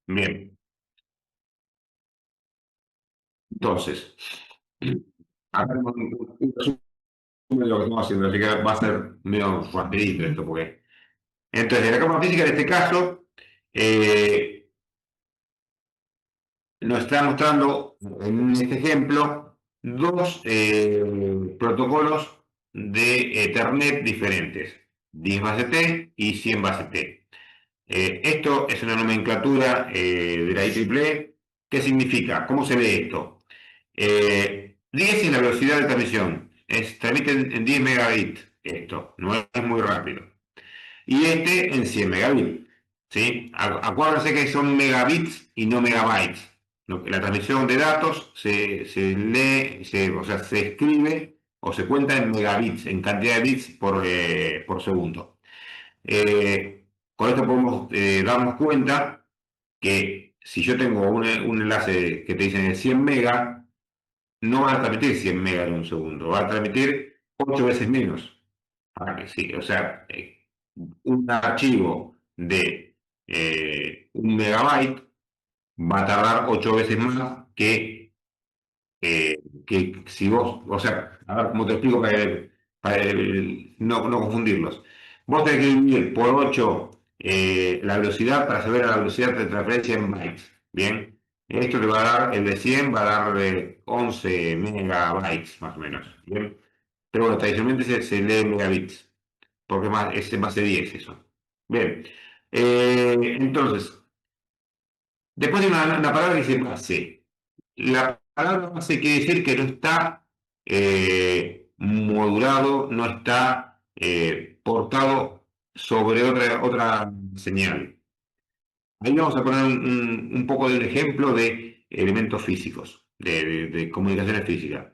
Bien. Entonces, acá tenemos un resumen de lo que estamos haciendo, así que va a ser medio rapidito esto, porque... Entonces, de la capa física, en este caso, nos está mostrando en este ejemplo dos protocolos de Ethernet diferentes, 10 base T y 100 base T. Esto es una nomenclatura de la IEEE. ¿Qué significa? ¿Cómo se ve esto? 10 es la velocidad de transmisión, transmite en 10 megabits esto, no es muy rápido. Y este en 100 megabits. ¿Sí? Acuérdense que son megabits y no megabytes. La transmisión de datos se lee, o sea, se escribe o se cuenta en megabits, en cantidad de bits por segundo. Con esto podemos darnos cuenta que si yo tengo un enlace que te dicen de 100 megas, no va a transmitir 100 megas en un segundo, va a transmitir 8 veces menos. Sí, o sea, un archivo de 1 megabyte va a tardar 8 veces más que si vos, o sea, a ver cómo te explico para no confundirlos. Vos tenés que dividir por 8 la velocidad para saber la velocidad de transferencia en bytes. Bien, esto te va a dar, el de 100 va a dar 11 megabytes más o menos. Bien, pero bueno, tradicionalmente se lee megabits, porque es en base 10 eso. Bien, entonces, después de una palabra que dice base. La palabra base quiere decir que no está modulado, no está portado sobre otra señal. Ahí vamos a poner un poco de un ejemplo de elementos físicos, de comunicaciones físicas.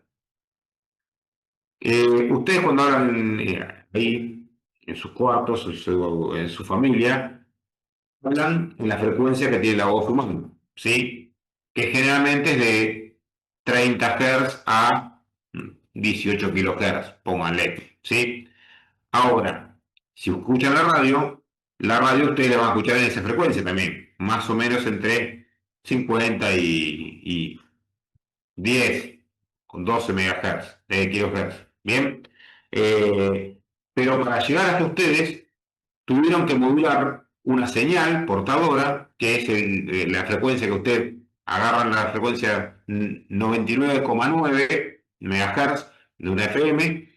Ustedes cuando hablan ahí, en sus cuartos, en su familia, hablan en la frecuencia que tiene la voz humana, ¿sí? Que generalmente es de 30 Hz a 18 kHz, pónganle, ¿sí? Ahora, si escuchan la radio ustedes la van a escuchar en esa frecuencia también, más o menos entre 50 y 10 con 12 MHz, de kilohertz, ¿bien? Pero para llegar hasta ustedes, tuvieron que modular una señal portadora, que es la frecuencia que usted agarran, la frecuencia 99,9 MHz de una FM,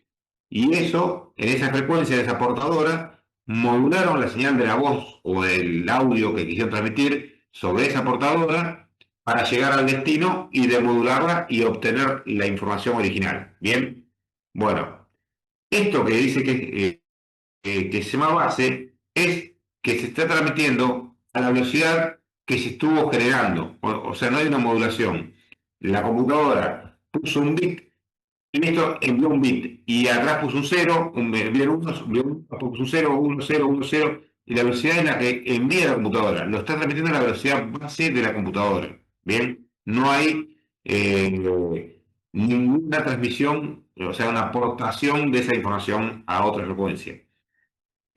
y eso, en esa frecuencia de esa portadora, modularon la señal de la voz o del audio que quisieron transmitir sobre esa portadora para llegar al destino y demodularla y obtener la información original. Bien, bueno, esto que dice que se llama base es que se está transmitiendo a la velocidad que se estuvo generando. O sea, no hay una modulación. La computadora puso un bit y esto envió un bit. Y atrás puso un 0, puso un 0, 1, 0, 1, 0. Y la velocidad es la que envía la computadora. Lo está transmitiendo a la velocidad base de la computadora. Bien, no hay ninguna transmisión, o sea, una aportación de esa información a otra frecuencia.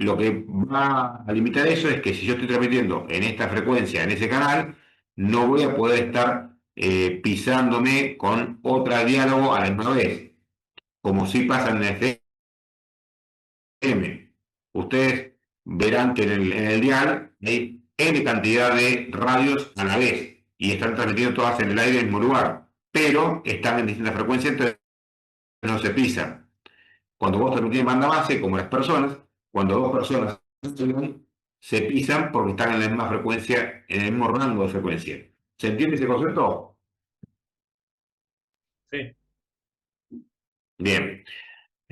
lo que va a limitar eso es que si yo estoy transmitiendo en esta frecuencia, en ese canal, no voy a poder estar pisándome con otra diálogo a la misma vez, como si pasa en el FM. Ustedes verán que en el dial hay N cantidad de radios a la vez y están transmitiendo todas en el aire en el mismo lugar, pero están en distintas frecuencias, entonces no se pisan. Cuando vos transmitís en banda base, como las personas, cuando dos personas se pisan porque están en la misma frecuencia, en el mismo rango de frecuencia. ¿Se entiende ese concepto? Sí. Bien.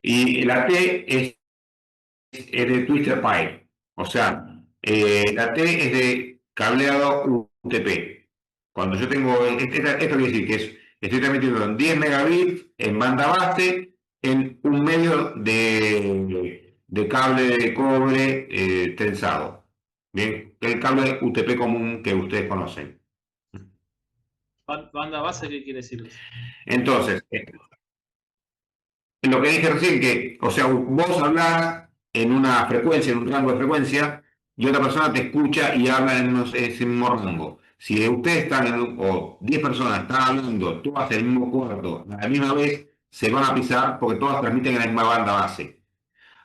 Y la T es de Twister Pipe. O sea, la T es de cableado UTP. Cuando yo tengo, esto quiere decir que estoy transmitiendo en 10 megabits en banda base en un medio de cable de cobre trenzado. Bien, el cable UTP común que ustedes conocen. ¿Banda base qué quiere decir eso? Entonces, lo que dije recién, que, o sea, vos hablás en una frecuencia, en un rango de frecuencia, y otra persona te escucha y habla en ese mismo rango. Si ustedes están, o 10 personas están hablando todas en el mismo cuarto, a la misma vez, se van a pisar porque todas transmiten en la misma banda base.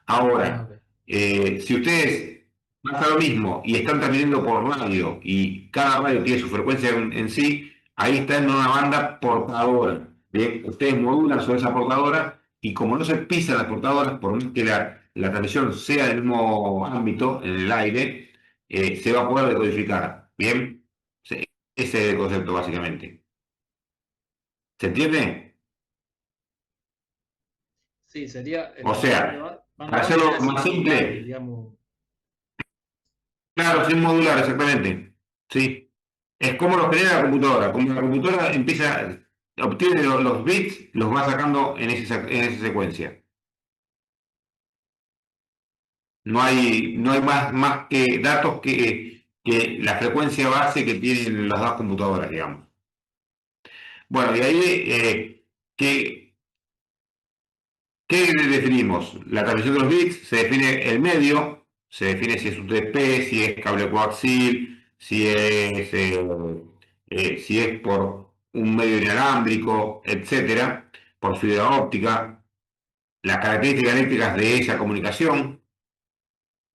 Ahora, Ok. si ustedes pasa lo mismo y están transmitiendo por radio y cada radio tiene su frecuencia en sí, ahí está en una banda portadora. Bien, ustedes modulan sobre esa portadora y como no se pisan las portadoras, por más que la transmisión sea del mismo ámbito, en el aire, se va a poder decodificar. Bien, ese es el concepto básicamente. ¿Se entiende? Sí, sería. O sea, Banda para base hacerlo sería más similar, simple, digamos. claro, sin modular, exactamente. Sí. Es como lo genera la computadora. Como la computadora empieza, obtiene los bits, los va sacando en esa secuencia. No hay más que datos que la frecuencia base que tienen las dos computadoras, digamos. Bueno, y ahí, ¿qué, ¿qué definimos? La transmisión de los bits se define el medio, se define si es UTP, si es cable coaxil, si es por un medio inalámbrico, etcétera, por fibra óptica, las características eléctricas de esa comunicación,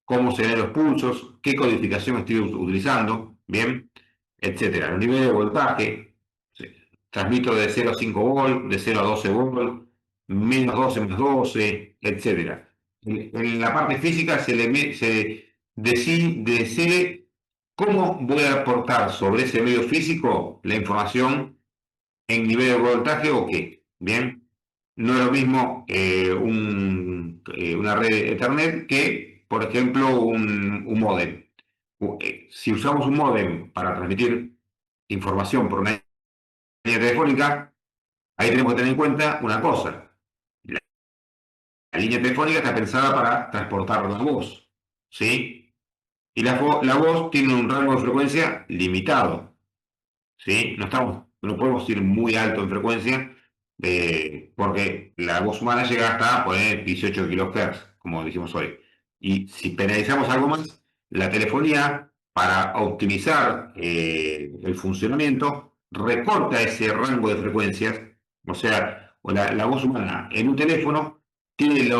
cómo se ven los pulsos, qué codificación estoy utilizando, bien, etcétera. Los niveles de voltaje, sí, transmito de 0 a 5 volt, de 0 a 12 volt, menos 12 más 12, etcétera. En la parte física se decide cómo voy a aportar sobre ese medio físico la información en nivel de voltaje o qué. Bien, no es lo mismo una red Ethernet que, por ejemplo, un módem. Si usamos un módem para transmitir información por una línea telefónica, ahí tenemos que tener en cuenta una cosa. La línea telefónica está pensada para transportar la voz, ¿sí? Y la voz tiene un rango de frecuencia limitado. ¿Sí? No podemos ir muy alto en frecuencia porque la voz humana llega hasta poner 18 kHz, como dijimos hoy. Y si penalizamos algo más, la telefonía, para optimizar el funcionamiento, recorta ese rango de frecuencias. O sea, la voz humana en un teléfono tiene el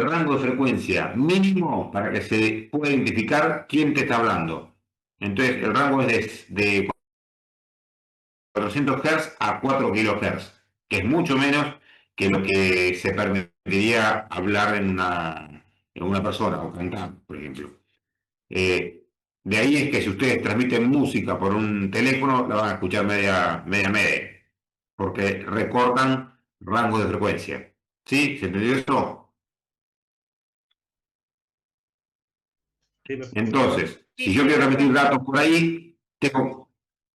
rango de frecuencia mínimo para que se pueda identificar quién te está hablando. Entonces, el rango es de 400 Hz a 4 kHz, que es mucho menos que lo que se permitiría hablar en una persona o cantar, por ejemplo. De ahí es que si ustedes transmiten música por un teléfono, la van a escuchar media, porque recortan rangos de frecuencia. ¿Sí? ¿Se entendió eso? Sí, perfecto. Entonces, si yo quiero transmitir datos por ahí,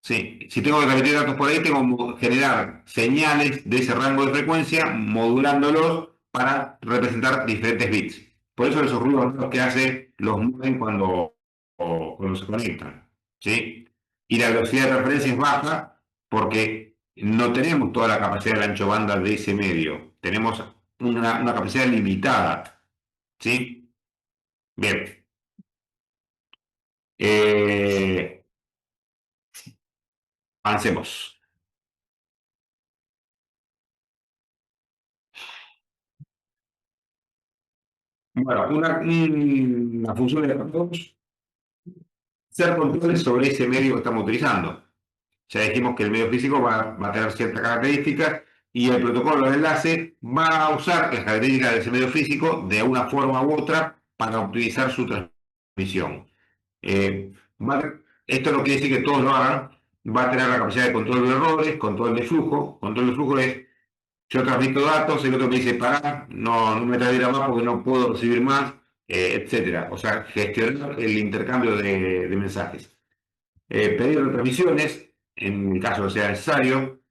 sí, si tengo que transmitir datos por ahí, tengo que generar señales de ese rango de frecuencia, modulándolos para representar diferentes bits. Por eso esos ruidos raros que hace los modem cuando se conectan, ¿sí? Y la velocidad de referencia es baja porque no tenemos toda la capacidad del ancho banda de ese medio. Tenemos una capacidad limitada, ¿sí? Bien. Avancemos. Bueno, una función de datos, hacer controles sobre ese medio que estamos utilizando. Ya dijimos que el medio físico va a tener ciertas características y el protocolo de enlace va a usar las características de ese medio físico de una forma u otra para optimizar su transmisión. Eh, esto no quiere decir que todos lo hagan, va a tener la capacidad de control de errores, control de flujo. Control de flujo es, yo transmito datos, el otro me dice, pará, no me transfiera más porque no puedo recibir más, etcétera. O sea, gestionar el intercambio de mensajes. Pedir retransmisiones, en el caso que sea necesario.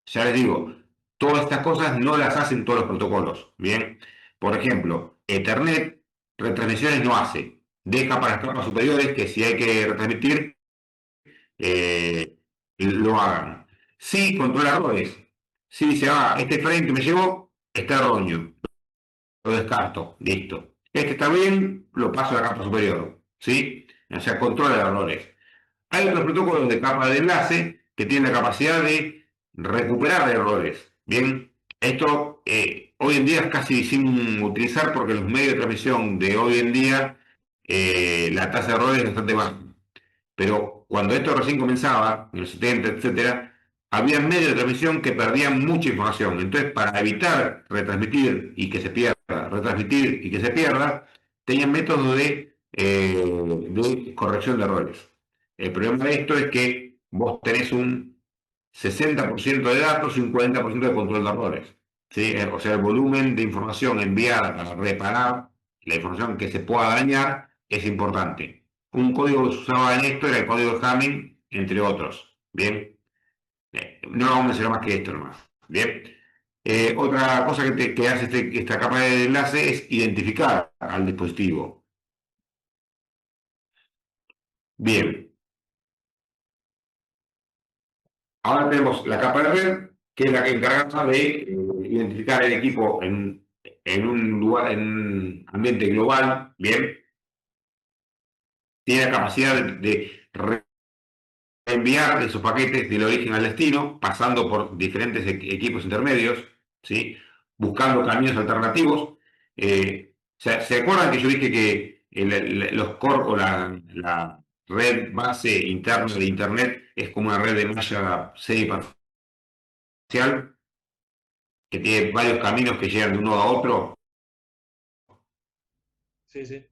Ya les digo, todas estas cosas no las hacen todos los protocolos. Bien, por ejemplo, Ethernet retransmisiones no hace. Deja para las capas superiores que si hay que retransmitir, lo hagan. Sí, controla errores. Si dice, este frame que me llegó está erróneo, lo descarto, listo. Este está bien, lo paso a la capa superior. ¿Sí? O sea, controla errores. Hay otros protocolos de capa de enlace que tienen la capacidad de recuperar errores. Bien, esto hoy en día es casi sin utilizar porque los medios de transmisión de hoy en día la tasa de errores es bastante baja. Pero cuando esto recién comenzaba, en los 70, etcétera, había medios de transmisión que perdían mucha información. Entonces, para evitar retransmitir y que se pierda, retransmitir y que se pierda, tenían métodos de corrección de errores. El problema de esto es que vos tenés un 60% de datos y un 40% de control de errores. ¿Sí? O sea, el volumen de información enviada para reparar la información que se pueda dañar es importante. Un código que se usaba en esto era el código de Hamming, entre otros. Bien, no vamos a mencionar más que esto nomás. Bien, otra cosa que hace esta capa de enlace es identificar al dispositivo. Bien, ahora tenemos la capa de red, que es la que encarga de identificar el equipo en un lugar, en un ambiente global. Bien, tiene la capacidad de enviar esos paquetes del origen al destino, pasando por diferentes equipos intermedios, ¿sí? Buscando caminos alternativos. ¿Se acuerdan que yo dije que los core o la red base interna de Internet es como una red de malla semiparcial que tiene varios caminos que llegan de uno a otro? Sí, sí.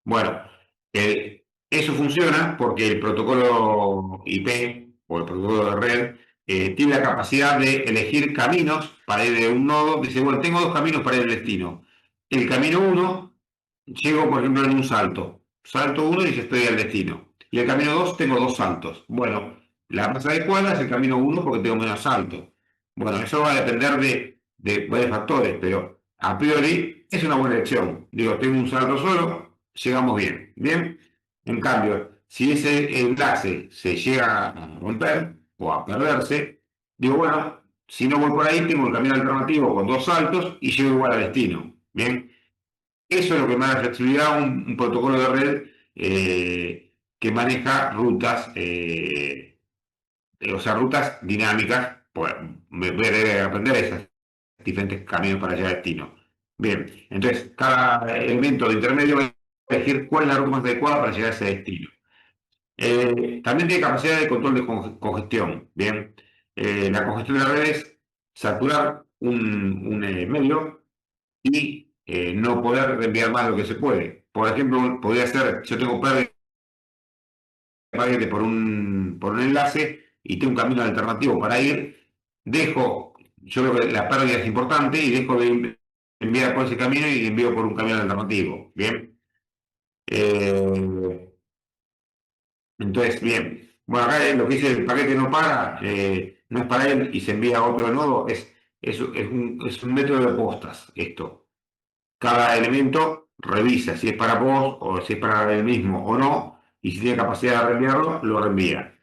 Bueno, eso funciona porque el protocolo IP o el protocolo de red tiene la capacidad de elegir caminos para ir de un nodo. Dice, bueno, tengo dos caminos para ir al destino. El camino 1, llego, por ejemplo, en un salto. Salto 1 y dice, estoy al destino. Y el camino 2, tengo dos saltos. Bueno, la más adecuada es el camino 1 porque tengo menos saltos. Bueno, eso va a depender de varios factores, pero a priori es una buena elección. Digo, tengo un salto solo, llegamos bien. Bien. En cambio, si ese enlace se llega a romper o a perderse, digo, bueno, si no voy por ahí, tengo el camino alternativo con dos saltos y llego igual al destino. Bien. Eso es lo que me da flexibilidad, un protocolo de red que maneja rutas, o sea, rutas dinámicas. Pues me voy a aprender esos diferentes caminos para llegar al destino. Bien, entonces cada elemento de intermedio va a elegir cuál es la ruta más adecuada para llegar a ese destino. También tiene capacidad de control de congestión. Bien, la congestión de la red es saturar un medio y no poder enviar más de lo que se puede. Por ejemplo, podría ser, yo tengo pérdida por un enlace y tengo un camino alternativo para ir, yo creo que la pérdida es importante y dejo de enviar por ese camino y envío por un camino alternativo. Bien. Entonces, bien. Bueno, acá lo que dice el paquete no para, no es para él y se envía a otro nodo, es un método de postas esto. Cada elemento revisa si es para vos o si es para él mismo o no, y si tiene capacidad de reenviarlo, lo reenvía.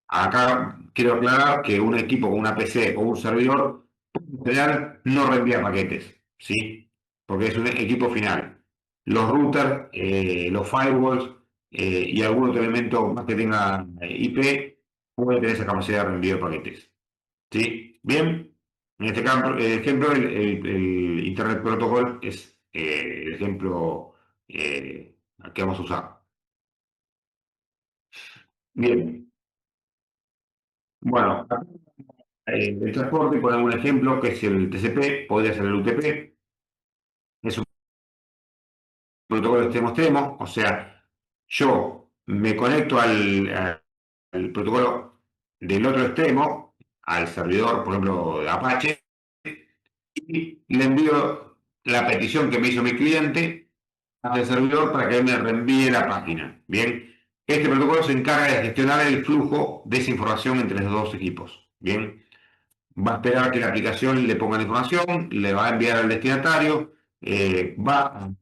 Acá quiero aclarar que un equipo con una PC o un servidor, en general, no reenvía paquetes, ¿sí? porque es un equipo final. Los routers, los firewalls y algún otro elemento más que tenga IP puede tener esa capacidad de reenvío de paquetes. ¿Sí? Bien, en este ejemplo, el Internet Protocol es el ejemplo que vamos a usar. Bien, bueno, el transporte, por algún ejemplo, que es el TCP, podría ser el UTP, es un protocolo extremo-extremo, o sea, yo me conecto al protocolo del otro extremo, al servidor, por ejemplo, de Apache, y le envío la petición que me hizo mi cliente al servidor para que él me reenvíe la página. Bien, este protocolo se encarga de gestionar el flujo de esa información entre los dos equipos. Bien, va a esperar que la aplicación le ponga la información, le va a enviar al destinatario, va a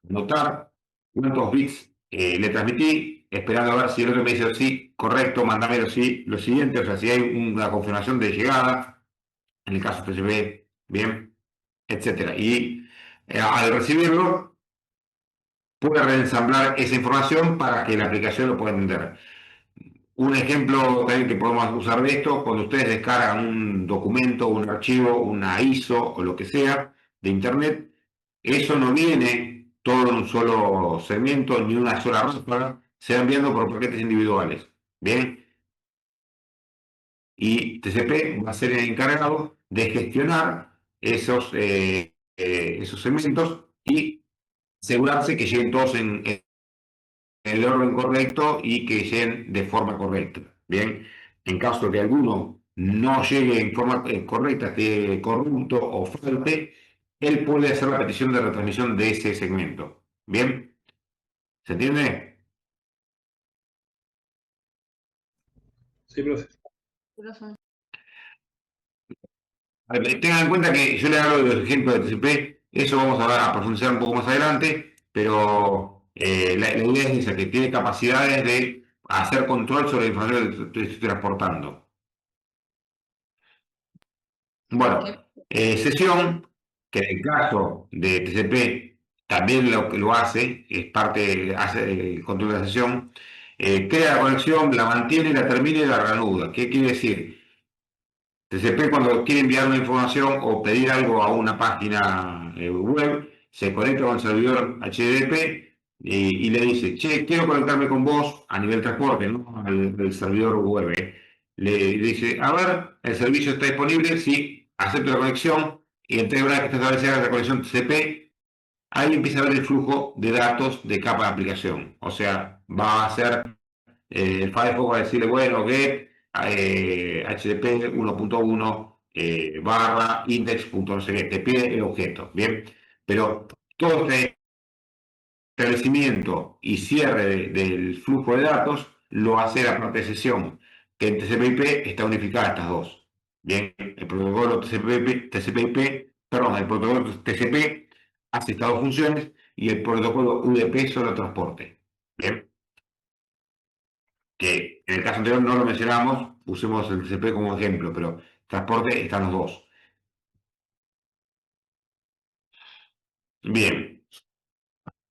anotar cuántos bits le transmití, esperando a ver si el otro me dice sí, correcto, mándame lo siguiente, o sea, si hay una confirmación de llegada, en el caso TCP, bien, etcétera. Y al recibirlo, puede reensamblar esa información para que la aplicación lo pueda entender. Un ejemplo también que podemos usar de esto, cuando ustedes descargan un documento, un archivo, una ISO o lo que sea de Internet, eso no viene todo en un solo segmento ni una sola ráfaga, se va enviando por paquetes individuales. Bien, y TCP va a ser el encargado de gestionar esos segmentos y asegurarse que lleguen todos en el orden correcto y que lleguen de forma correcta. Bien, en caso de que alguno no llegue en forma correcta, esté corrupto o falte, él puede hacer la petición de retransmisión de ese segmento. Bien, ¿se entiende? Sí, profe. Profe. Tengan en cuenta que yo le hablo de los ejemplos de TCP, eso vamos a profundizar un poco más adelante, pero la idea es esa, que tiene capacidades de hacer control sobre la información que estoy transportando. Bueno, sesión, que en el caso de TCP también lo que lo hace, es parte, hace el control de la sesión, crea la conexión, la mantiene, la termina y la reanuda. ¿Qué quiere decir? TCP cuando quiere enviar una información o pedir algo a una página web, se conecta con el servidor HTTP y le dice, che, quiero conectarme con vos a nivel transporte, ¿no? Al servidor web. Le dice, a ver, el servicio está disponible, sí, acepto la conexión y entonces una vez que está establecida la conexión TCP, ahí empieza a ver el flujo de datos de capa de aplicación. O sea, va a hacer el Firefox va a decirle, bueno, get HTTP 1.1 barra index punto no sé qué, te pide el objeto, ¿bien? Pero todo este establecimiento y cierre del flujo de datos lo hace la parte de sesión, que en TCP/IP está unificada estas dos. Bien, el protocolo TCP/IP, perdón, el protocolo TCP hace estas dos funciones y el protocolo UDP solo transporte. Bien, que en el caso anterior no lo mencionamos, usemos el TCP como ejemplo, pero transporte están los dos. Bien,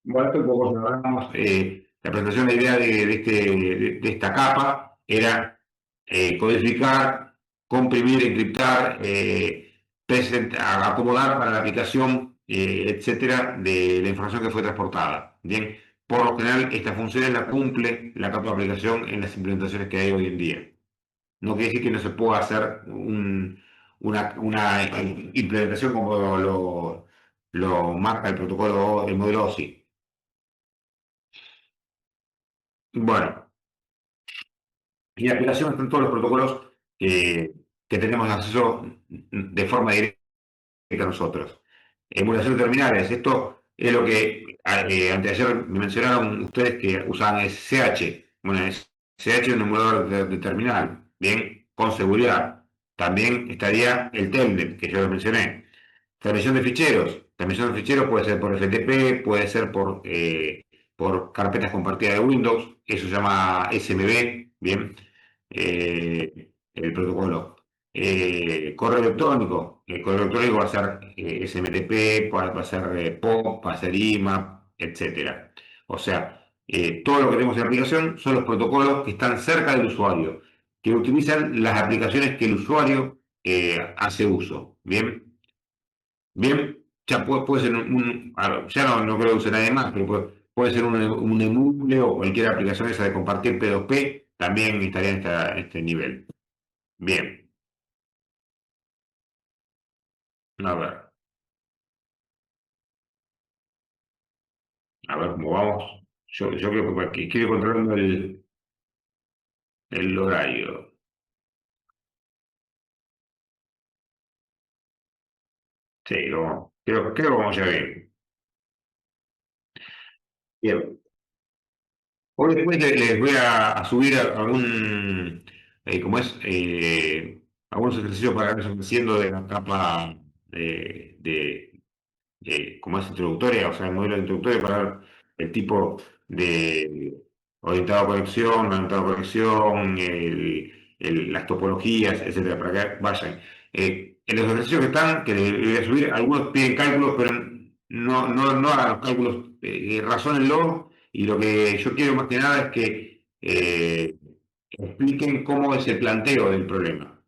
bueno, esto un poco lo hablamos, la presentación, la idea de esta capa era codificar, comprimir, encriptar, acomodar para la aplicación, etcétera, de la información que fue transportada. Bien, por lo general, estas funciones la cumple la capa de aplicación en las implementaciones que hay hoy en día. No quiere decir que no se pueda hacer una implementación como lo marca el protocolo, el modelo OSI. Bueno, y en aplicación están todos los protocolos que tenemos acceso de forma directa a nosotros. Emulación de terminales, esto es lo que anteayer me mencionaron ustedes que usaban SSH. Bueno, SSH es un emulador de terminal, bien, con seguridad. También estaría el Telnet, que yo lo mencioné. Transmisión de ficheros. Transmisión de ficheros puede ser por FTP, puede ser por carpetas compartidas de Windows, eso se llama SMB, bien, el protocolo. Correo electrónico, el correo electrónico va a ser SMTP, va a ser POP, va a ser IMAP, etcétera. O sea, todo lo que tenemos en la aplicación son los protocolos que están cerca del usuario, que utilizan las aplicaciones que el usuario hace uso. Bien, bien, ya puede ser ya no creo que use nadie más, pero puede ser un emule o cualquier aplicación esa de compartir P2P, también estaría en este nivel. Bien. A ver cómo vamos. Yo creo que aquí quiero controlando el horario. Sí, creo que vamos a ver. Bien. Hoy después les voy a subir algún, ¿cómo es? Algunos ejercicios para que vayan haciendo de la capa como es introductoria, o sea, el modelo introductorio para ver el tipo de orientado a conexión, no orientado a conexión, las topologías, etcétera, para que vayan. En los ejercicios que están, que les voy a subir, algunos piden cálculos, pero no hagan los cálculos, razónenlo, y lo que yo quiero más que nada es que expliquen cómo es el planteo del problema.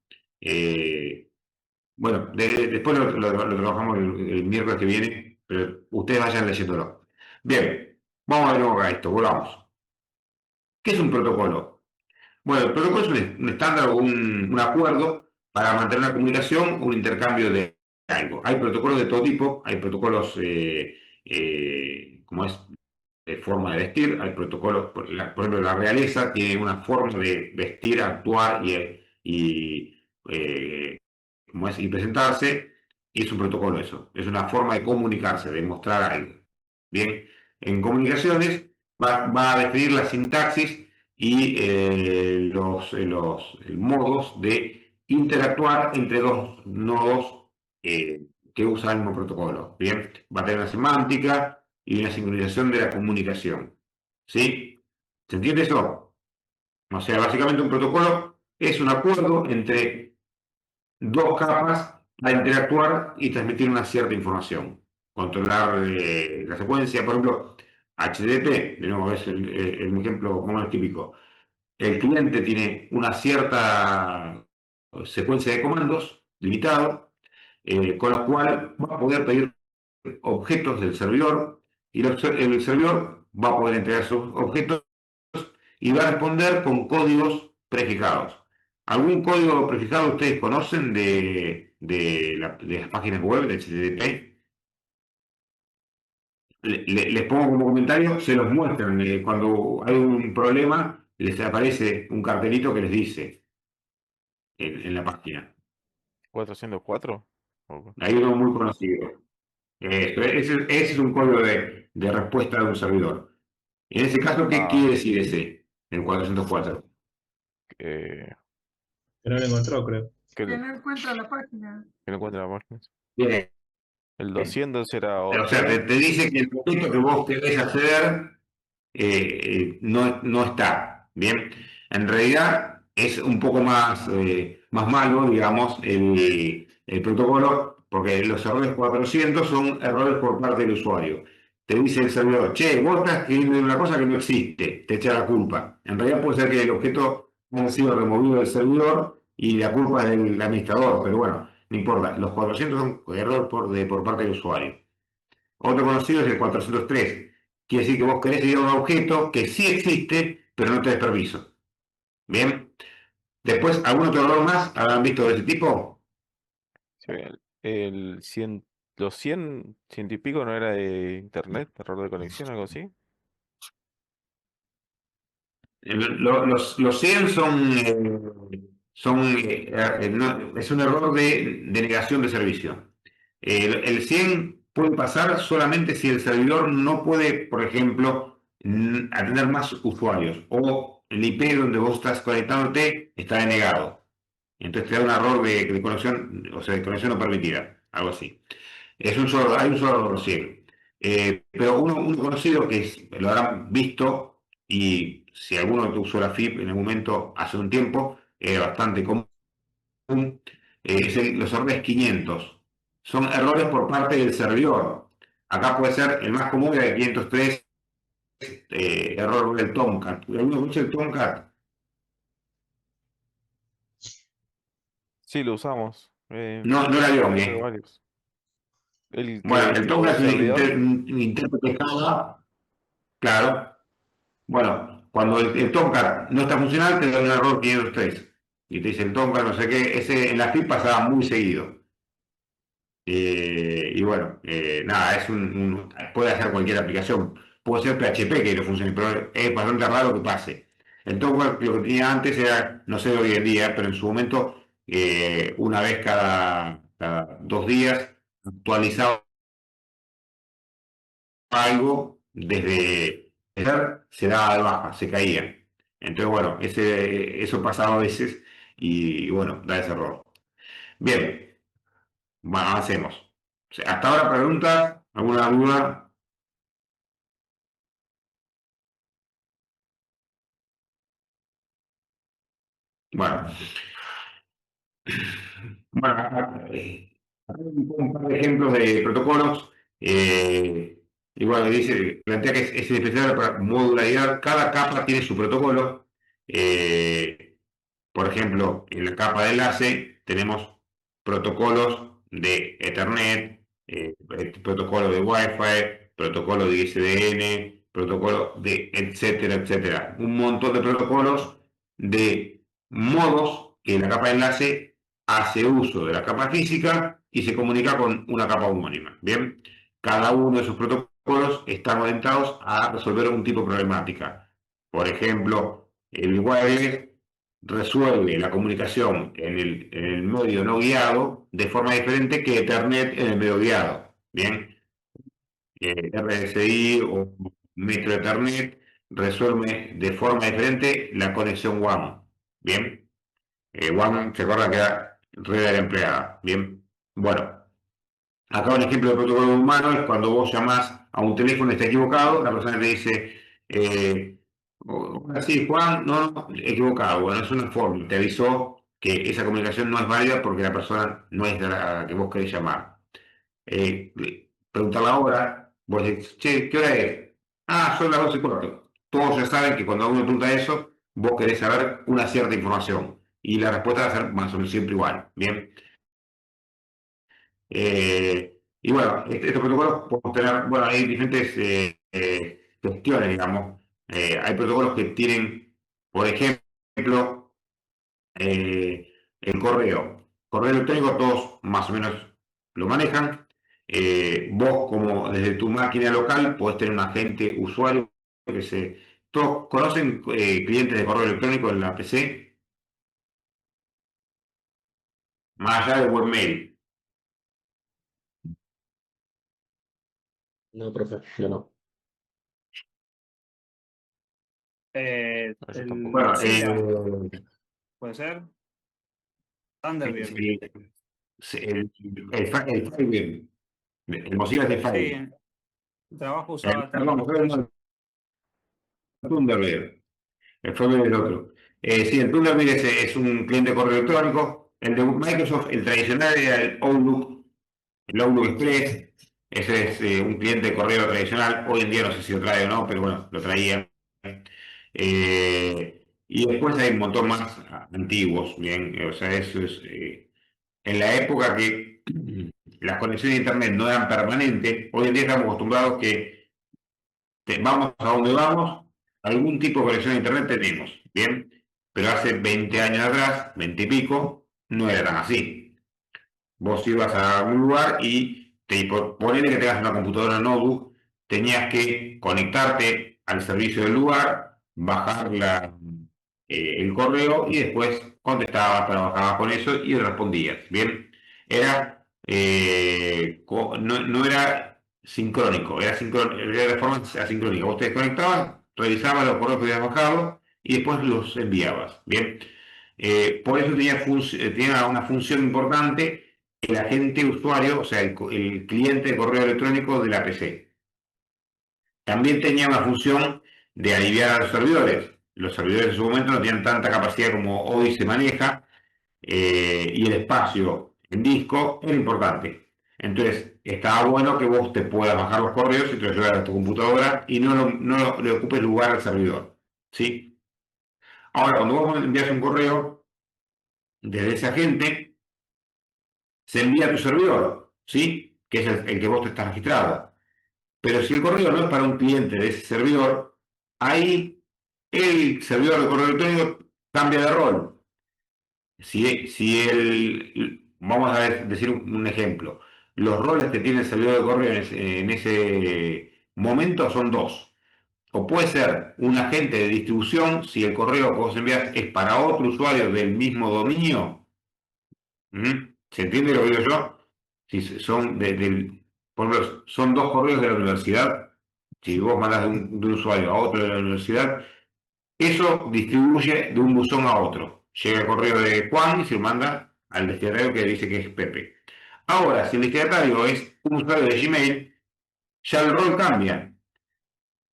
Bueno, después lo trabajamos el miércoles que viene, pero ustedes vayan leyéndolo. Bien, vamos a ver cómo va esto, volvamos. ¿Qué es un protocolo? Bueno, el protocolo es un estándar o un acuerdo para mantener una comunicación o un intercambio de algo. Hay protocolos de todo tipo, hay protocolos, como es, de forma de vestir, hay protocolos, por ejemplo, la realeza tiene una forma de vestir, actuar como es, y presentarse, y es un protocolo eso, es una forma de comunicarse, de mostrar algo. Bien, en comunicaciones va a definir la sintaxis y los modos de interactuar entre dos nodos que usan el mismo protocolo. Bien, va a tener una semántica y una sincronización de la comunicación. ¿Sí? ¿Se entiende eso? O sea, básicamente un protocolo es un acuerdo entre dos capas a interactuar y transmitir una cierta información. Controlar la secuencia, por ejemplo, HTTP, de nuevo es el ejemplo más típico. El cliente tiene una cierta secuencia de comandos limitado, con la cual va a poder pedir objetos del servidor y el servidor va a poder entregar sus objetos y va a responder con códigos prefijados. ¿Algún código prefijado ustedes conocen de las páginas web de HTTP? Les pongo como comentario, se los muestran. Cuando hay un problema, les aparece un cartelito que les dice en la página. 404. Hay uno muy conocido. Ese es un código de respuesta de un servidor. En ese caso, ¿qué quiere decir ese? El 404. Que Que no lo encontró, creo. que Que no no encuentra la página. encuentra la página. Bien. El 200 era O sea, otro. te dice que el objeto que vos querés acceder no está. Bien, en realidad es un poco más malo, digamos, el protocolo, porque los errores 400 son errores por parte del usuario. Te dice el servidor, che, vos estás escribiendo una cosa que no existe, te echa la culpa. En realidad puede ser que el objeto haya sido removido del servidor y la culpa es del administrador, pero bueno, no importa. Los 400 son error por parte del usuario. Otro conocido es el 403. Quiere decir que vos querés ir a un objeto que sí existe, pero no te des permiso. Bien. Después, ¿algún otro error más habrán visto de ese tipo? Sí, el 100, los 100 y pico no era de internet, error de conexión, algo así. Los 100 es un error de negación de servicio. El 100 puede pasar solamente si el servidor no puede, por ejemplo, atender más usuarios o el IP donde vos estás conectándote está denegado. Entonces te da un error de conexión, o sea, de conexión no permitida, algo así. Hay un solo error 100. Pero uno conocido lo habrán visto y si alguno usó la FIP en algún momento hace un tiempo, era bastante común, los errores 500. Son errores por parte del servidor. Acá puede ser el más común, de 503, error del Tomcat. ¿Alguno escucha el Tomcat? Sí, lo usamos. No, no era yo, Tengo varios. El Bueno, que el tipo de Tomcat es servidor. un intérprete Java, claro. Bueno, cuando el Tomcat no está funcional, te da un error 503. Y te dice el Tomcat, no sé qué, ese en la FIP pasaba muy seguido. Y bueno, nada, puede hacer cualquier aplicación. Puede ser PHP que no funcione, pero es bastante raro que pase. El Tomcat lo que tenía antes era, no sé hoy en día, pero en su momento, una vez cada 2 días, actualizaba algo desde se daba de baja, se caía. Entonces, bueno, eso pasaba a veces y bueno, da ese error. Bien, bueno, avancemos. O sea, hasta ahora preguntas, ¿alguna duda? Bueno, bueno, un par de ejemplos de protocolos. Y bueno, plantea que es especial para modularidad. Cada capa tiene su protocolo. Por ejemplo, en la capa de enlace tenemos protocolos de Ethernet, protocolo de Wi-Fi, protocolo de ISDN, protocolo de etcétera, etcétera. Un montón de protocolos de modos que la capa de enlace hace uso de la capa física y se comunica con una capa homónima. Bien, cada uno de esos protocolos están orientados a resolver un tipo de problemática. Por ejemplo, el wireless resuelve la comunicación en el medio no guiado de forma diferente que Ethernet en el medio guiado. Bien, RSI o Metro Ethernet resuelve de forma diferente la conexión WAN. Bien, WAN se acuerda que era red aérea empleada. Bien, bueno, acá un ejemplo de protocolo humano es cuando vos llamás a un teléfono y está equivocado, la persona te dice, hola, sí, Juan, no, equivocado. Bueno, es una forma, te avisó que esa comunicación no es válida porque la persona no es la que vos querés llamar. Preguntar la hora, vos decís, che, ¿qué hora es? Ah, son las 12:15. Todos ya saben que cuando uno pregunta eso, vos querés saber una cierta información y la respuesta va a ser más o menos siempre igual. Bien. Y bueno, estos protocolos podemos tener, bueno, hay diferentes cuestiones, digamos. Hay protocolos que tienen, por ejemplo, el correo. Correo electrónico todos más o menos lo manejan. Vos, como desde tu máquina local, podés tener un agente usuario que se... ¿Todos conocen clientes de correo electrónico en la PC? Más allá de webmail. No, profe, yo no. Yo tampoco. Bueno, Mozilla, puede ser. Thunderbird. el Firebird. El Mozilla es de Sí, Firebird. el trabajo usaba Perdón, Thunderbird. el Thunderbird. El Firebird es el otro. Sí, el Thunderbird es un cliente de correo electrónico. El de Microsoft, el tradicional, era el Outlook Express. Ese es un cliente de correo tradicional. Hoy en día no sé si lo trae o no, pero bueno, lo traía. Y después hay un montón más antiguos, bien, o sea, eso es en la época que las conexiones de internet no eran permanentes. Hoy en día estamos acostumbrados que vamos a donde vamos, algún tipo de conexión a internet tenemos, bien, pero hace 20 años atrás, 20 y pico, no era tan así. Vos ibas a algún lugar y ponele que tengas una computadora notebook, tenías que conectarte al servicio del lugar, bajar el correo y después contestabas, trabajabas con eso y respondías. Bien, no era sincrónico, era de forma asincrónica. Vos te desconectabas, revisabas los correos que habías bajado y después los enviabas. Bien, por eso tenía una función importante el agente usuario, o sea, el cliente de correo electrónico de la PC. También tenía una función de aliviar a los servidores. Los servidores en su momento no tenían tanta capacidad como hoy se maneja y el espacio en disco era importante. Entonces, estaba bueno que vos te puedas bajar los correos y te los llevar a tu computadora y no le ocupes lugar al servidor. ¿Sí? Ahora, cuando vos envías un correo, desde ese agente se envía a tu servidor, ¿sí? Que es el que vos te estás registrado. Pero si el correo no es para un cliente de ese servidor, ahí el servidor de correo electrónico cambia de rol. Vamos a decir un ejemplo. Los roles que tiene el servidor de correo en ese momento son dos. O puede ser un agente de distribución si el correo que vos envías es para otro usuario del mismo dominio. ¿Se entiende lo que digo yo? Si son por ejemplo, son dos correos de la universidad. Si vos mandás de un usuario a otro de la universidad, eso distribuye de un buzón a otro. Llega el correo de Juan y se lo manda al destinatario que dice que es Pepe. Ahora, si el destinatario es un usuario de Gmail, ya el rol cambia.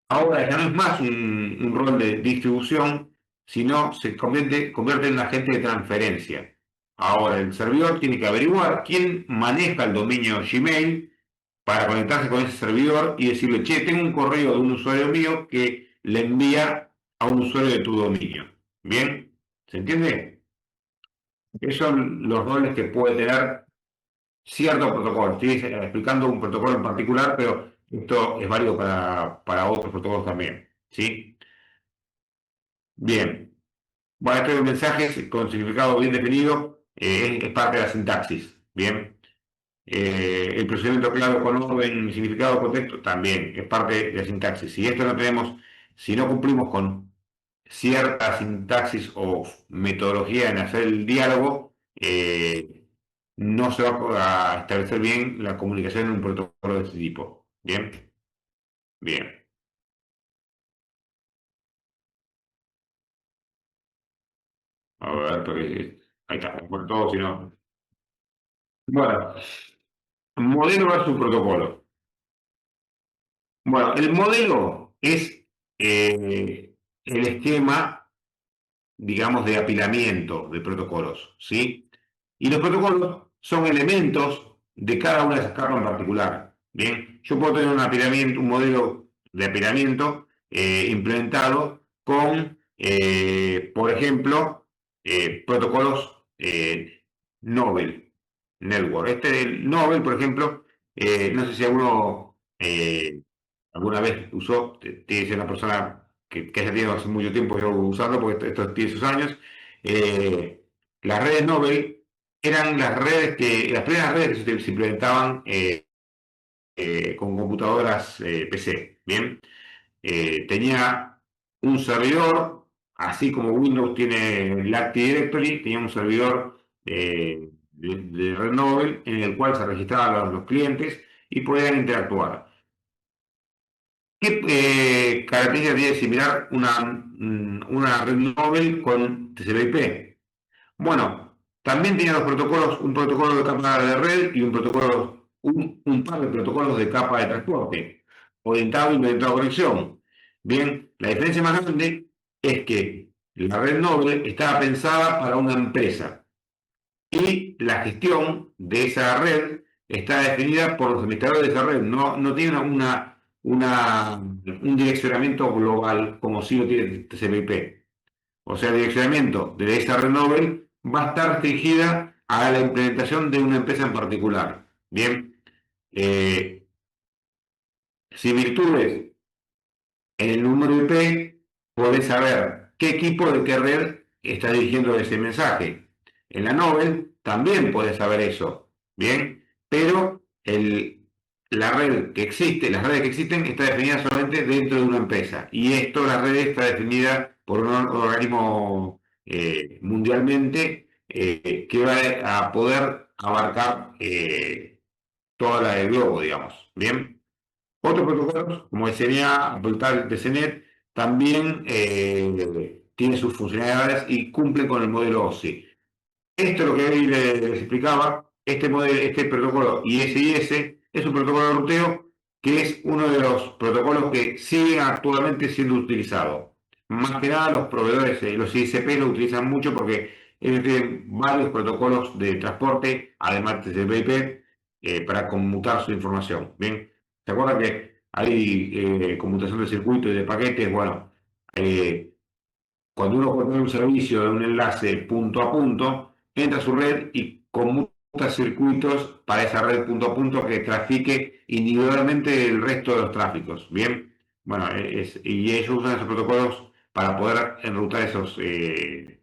Ahora ya no es más un rol de distribución, sino se convierte en un agente de transferencia. Ahora el servidor tiene que averiguar quién maneja el dominio Gmail para conectarse con ese servidor y decirle, che, tengo un correo de un usuario mío que le envía a un usuario de tu dominio. ¿Bien? ¿Se entiende? Esos son los roles que puede tener cierto protocolo. Estoy explicando un protocolo en particular, pero esto es válido para otros protocolos también. ¿Sí? Bien. Bueno, estos mensajes con significado bien definido es parte de la sintaxis. Bien. El procedimiento clave con orden, significado, contexto, también es parte de la sintaxis. Si no cumplimos con cierta sintaxis o metodología en hacer el diálogo, no se va a establecer bien la comunicación en un protocolo de este tipo. ¿Bien? Bien. A ver, porque ahí está, por todo, si no. Bueno, modelo versus protocolo. Bueno, el modelo es el esquema, digamos, de apilamiento de protocolos, ¿sí? Y los protocolos son elementos de cada una de esas capas en particular, ¿bien? Yo puedo tener un modelo de apilamiento implementado con, por ejemplo, protocolos Nobel Network. Nobel, por ejemplo, no sé si alguna vez usó, tiene que ser una persona que ya tiene hace mucho tiempo yo usando, porque esto tiene sus años. Las redes Nobel eran las primeras redes que se implementaban con computadoras PC. Bien, tenía un servidor, así como Windows tiene el Active Directory, tenía un servidor de red Nobel en el cual se registraban los clientes y podían interactuar. ¿Qué características tiene similar una red Nobel con TCP/IP? Bueno, también tenía un protocolo de capa de red y un par de protocolos de capa de transporte, orientado y orientado a conexión. Bien, la diferencia más grande es que la red Nobel estaba pensada para una empresa y la gestión de esa red está definida por los administradores de esa red. No tiene un direccionamiento global como si lo tiene TCP/IP. O sea, el direccionamiento de esa red Nobel va a estar restringida a la implementación de una empresa en particular. Bien, similitudes en el número IP, podés saber qué equipo de qué red está dirigiendo ese mensaje. En la Nobel también podés saber eso, ¿bien? Pero las redes que existen está definida solamente dentro de una empresa. Y la red está definida por un organismo mundialmente que va a poder abarcar toda la del globo, digamos, ¿bien? Otros protocolos, como el CNA, el TCNet, también tienen sus funcionalidades y cumplen con el modelo OSI. Esto es lo que hoy les explicaba. Este protocolo ISIS es un protocolo de ruteo que es uno de los protocolos que siguen actualmente siendo utilizados. Más que nada los proveedores, los ISP lo utilizan mucho porque tiene varios protocolos de transporte, además de TCP/IP, para conmutar su información. Bien, ¿se acuerdan que hay conmutación de circuitos y de paquetes? Bueno, eh, cuando uno puede tener un servicio de un enlace punto a punto, entra a su red y conmuta circuitos para esa red punto a punto que trafique individualmente el resto de los tráficos. Bien, bueno, y ellos usan esos protocolos para poder enrutar esos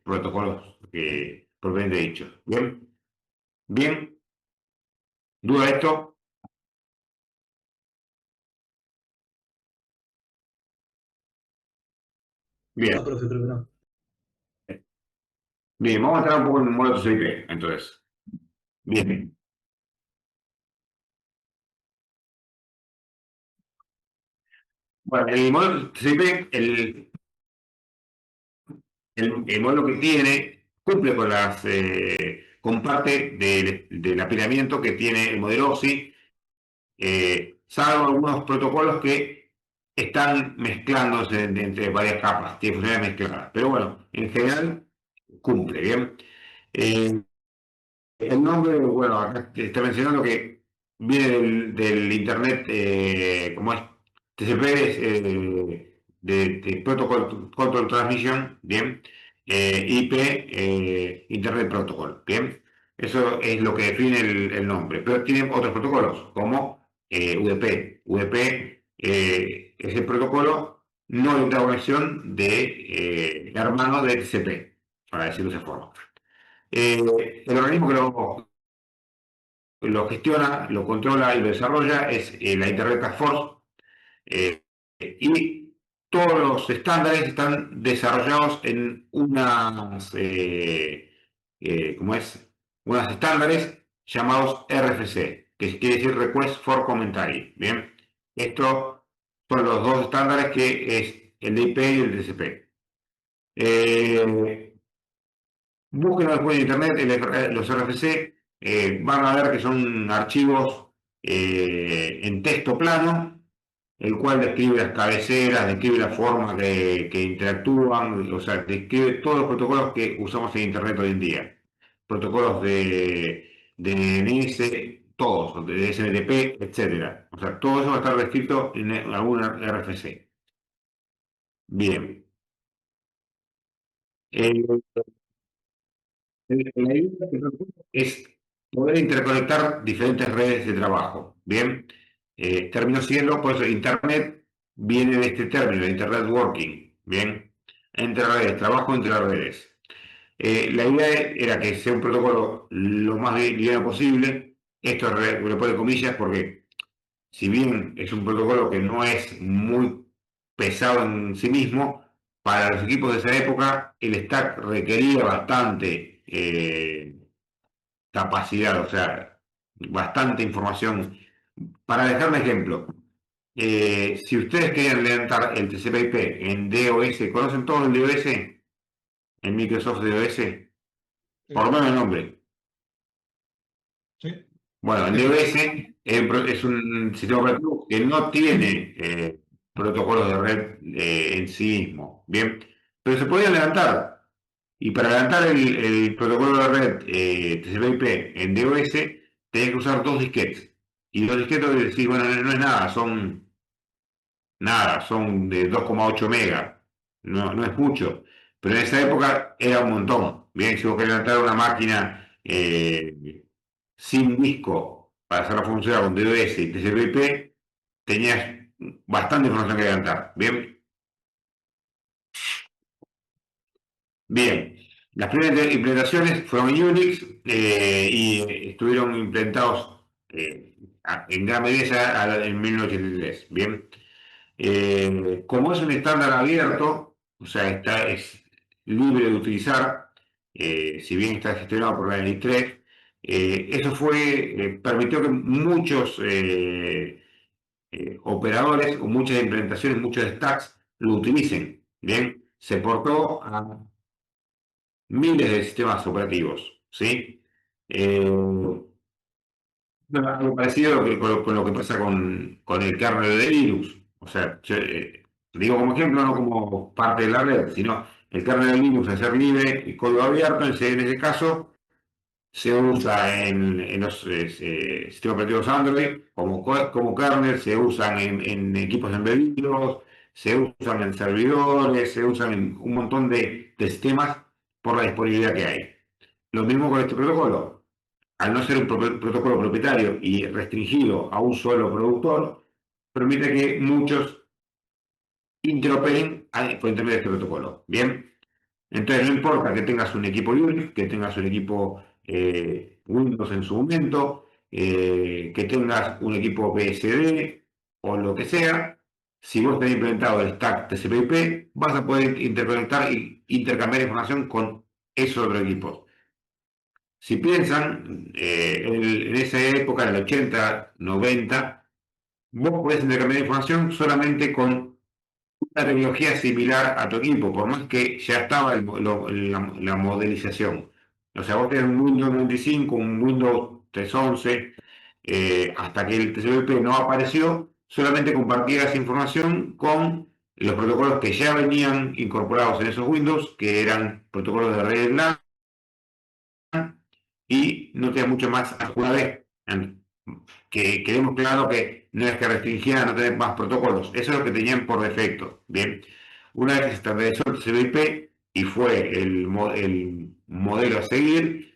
protocolos propiamente dichos. Bien, bien, ¿duda de esto? No, Bien, profe, creo que no. bien, vamos a entrar un poco en el modelo TCP, entonces. Bien. Bueno, el modelo TCP, el modelo que tiene cumple con con parte del apilamiento que tiene el modelo OSI, salvo algunos protocolos que están mezclándose entre varias capas, tiene funcionalidades mezcladas. Pero bueno, en general cumple, ¿bien? Eh, el nombre, bueno, acá te está mencionando que viene del Internet, como es TCP, es, de Protocol Control Transmission, bien, IP, Internet Protocol, bien. Eso es lo que define el nombre, pero tiene otros protocolos, como UDP. UDP es el protocolo no de interconexión hermano de TCP, para decirlo de esa forma. El organismo que lo gestiona, lo controla y lo desarrolla es la Internet Task Force, eh, y todos los estándares están desarrollados en ¿cómo es? Unos estándares llamados RFC, que quiere decir Request for Commentary. Bien, estos son los dos estándares que es el de IP y el de TCP. Búsquenlo después en internet, los RFC, van a ver que son archivos en texto plano, el cual describe las cabeceras, describe la forma que interactúan, o sea, describe todos los protocolos que usamos en internet hoy en día. Protocolos de DNS, todos, de SNTP, etcétera. O sea, todo eso va a estar descrito en algún RFC. Bien. Eh, La idea es poder interconectar diferentes redes de trabajo. Bien, terminó siendo, pues Internet viene de este término, Internet Working. Bien, entre redes, trabajo entre redes. La idea era que sea un protocolo lo más liviano posible. Esto lo pone comillas porque, si bien es un protocolo que no es muy pesado en sí mismo, para los equipos de esa época el stack requería bastante capacidad, o sea, bastante información. Para dejar un ejemplo, si ustedes querían levantar el TCP/IP en DOS, ¿conocen todo el DOS? En Microsoft DOS, por lo menos el nombre. Sí. Bueno, el DOS es un sistema operativo que no tiene protocolos de red en sí mismo, ¿bien? Pero se podían levantar. Y para levantar el protocolo de red TCP/IP en DOS, tenía que usar dos disquetes. Y los disquetes, decís, bueno, no es nada, son de 2,8 megas. No es mucho. Pero en esa época era un montón. Bien, si vos querés levantar una máquina sin disco para hacerla funcionar con DOS y TCP/IP, tenías bastante información que levantar. Bien, bien. Las primeras implementaciones fueron en Unix y estuvieron implementados en gran medida ya en 1983. Bien, como es un estándar abierto, o sea, es libre de utilizar, si bien está gestionado por la NI3, permitió que muchos operadores o muchas implementaciones, muchos stacks lo utilicen. Bien, se portó a miles de sistemas operativos, ¿sí? Algo parecido con lo que pasa con el kernel de Linux. O sea, digo como ejemplo, no como parte de la red, sino el kernel de Linux, al ser libre y código abierto, en ese caso se usa en los sistemas operativos Android como kernel, se usan en equipos embebidos, se usan en servidores, se usan en un montón de sistemas por la disponibilidad que hay. Lo mismo con este protocolo. Al no ser un protocolo propietario y restringido a un solo productor, permite que muchos interoperen por intermedio de este protocolo. Bien, entonces no importa que tengas un equipo Unix, que tengas un equipo Windows en su momento, que tengas un equipo BSD o lo que sea, si vos tenés implementado el stack TCP/IP, vas a poder interconectar e intercambiar información con esos otros equipos. Si piensan, en esa época, en el 80, 90, vos podés intercambiar información solamente con una tecnología similar a tu equipo, por más que ya estaba la modelización. O sea, vos tenés un Windows 95, un Windows 311, hasta que el TCP/IP no apareció, solamente compartías información con los protocolos que ya venían incorporados en esos Windows, que eran protocolos de red LAN, y no tenía mucho más una vez. Que quedemos claro que no es que restringían a no tener más protocolos, eso es lo que tenían por defecto. Bien, una vez que se estabilizó el TCP/IP y fue el modelo a seguir,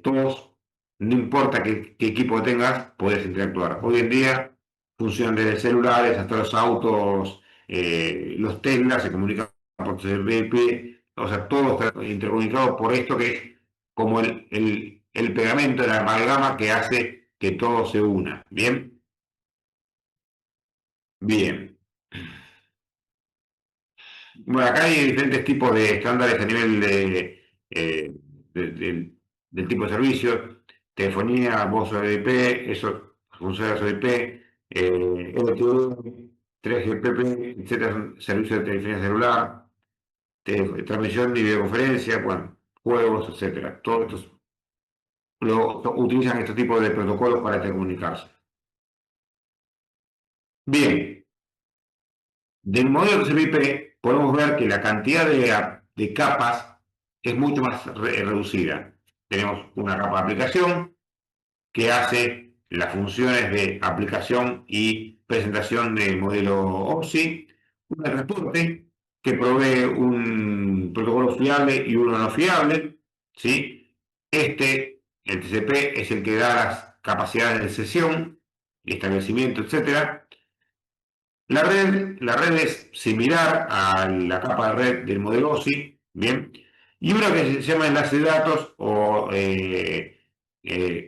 todos, no importa qué equipo tengas, puedes interactuar. Hoy en día funcionan desde celulares hasta los autos, los Tesla se comunican por TCP/IP, o sea, todo está intercomunicado por esto que es como el pegamento, la amalgama que hace que todo se una. ¿Bien? Bien. Bueno, acá hay diferentes tipos de estándares a nivel del tipo de servicio. Telefonía, voz over IP, eso funciona sobre IP, LTE, 3GPP, etcétera, son servicios de telefonía celular, transmisión y videoconferencia, bueno, juegos, etcétera. Todos estos utilizan este tipo de protocolos para intercomunicarse. Bien, del modelo TCP/IP podemos ver que la cantidad de capas es mucho más reducida. Tenemos una capa de aplicación que hace las funciones de aplicación y presentación del modelo OPSI, una de transporte que provee un protocolo fiable y uno no fiable, ¿sí? El TCP, es el que da las capacidades de sesión, establecimiento, etcétera. La red es similar a la capa de red del modelo OSI, ¿bien? Y una que se llama enlace de datos o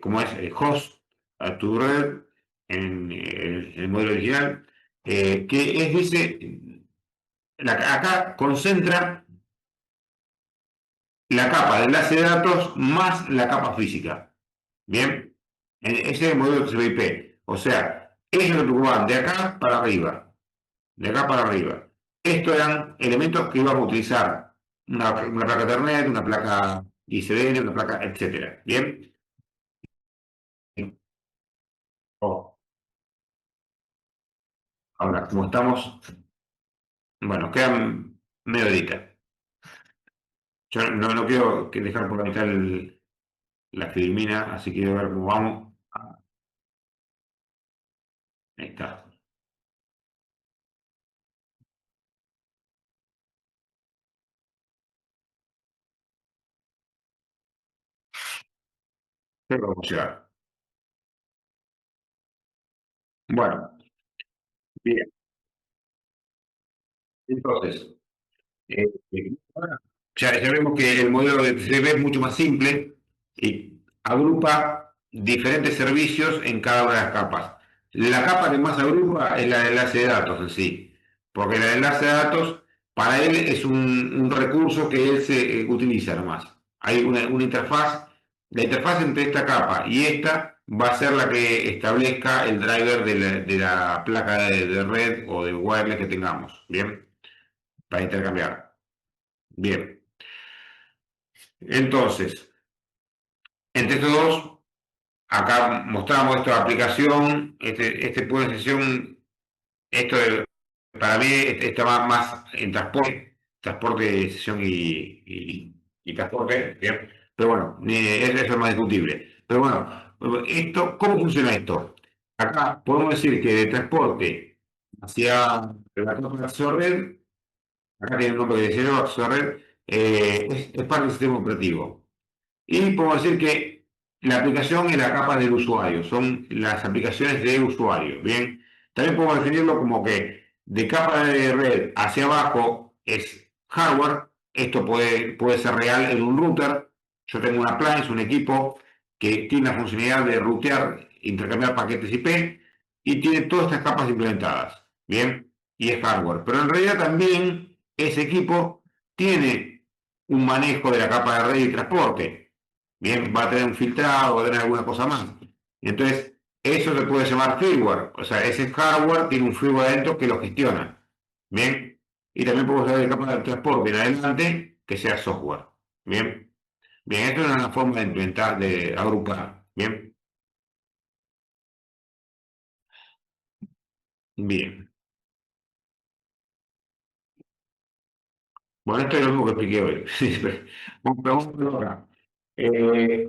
como es host a tu red en el modelo original, que es, acá concentra la capa de enlace de datos más la capa física, ¿bien? Ese es el modelo TCP/IP, o sea, ellos lo van de acá para arriba. De acá para arriba. Estos eran elementos que íbamos a utilizar. Una placa Ethernet, una placa ISDN, una placa, etcétera. ¿Bien? Oh, ahora, como estamos, bueno, quedan media horita. Yo no quiero dejar por la mitad la filmina, así que quiero ver cómo vamos. Ahí está. Pero vamos a llegar. Bueno, bien. Entonces, Eh, eh, ya vemos que el modelo de TCP es mucho más simple y agrupa diferentes servicios en cada una de las capas. La capa que más agrupa es la de enlace de datos en sí, porque la de enlace de datos para él es un recurso que él se utiliza nomás. Hay una interfaz, la interfaz entre esta capa y esta va a ser la que establezca el driver de la placa de red o de wireless que tengamos, ¿bien? Para intercambiar. Bien, entonces, entre estos dos, acá mostramos esta aplicación, este puede sesión, para mí está más en transporte, transporte, sesión y transporte, ¿bien? Pero bueno, eso es más discutible. Pero bueno, ¿cómo funciona esto? Acá podemos decir que de transporte hacia la capa de acceso a red, acá tiene un nombre que dice acceso a red, es parte del sistema operativo. Y podemos decir que la aplicación es la capa del usuario, son las aplicaciones de usuario, ¿bien? También podemos definirlo como que de capa de red hacia abajo es hardware, esto puede ser real en un router, yo tengo un appliance, un equipo que tiene la funcionalidad de routear, intercambiar paquetes IP y tiene todas estas capas implementadas, ¿bien? Y es hardware, pero en realidad también ese equipo tiene un manejo de la capa de red y transporte. Bien, va a tener un filtrado, va a tener alguna cosa más. Entonces, eso se puede llamar firmware. O sea, ese hardware tiene un firmware adentro que lo gestiona. Bien. Y también podemos hablar de capa de transporte en adelante que sea software. Bien. Bien, esto es una forma de implementar, de agrupar. Bien. Bien. Bueno, esto es lo mismo que expliqué hoy. Vamos a verlo acá. Eh,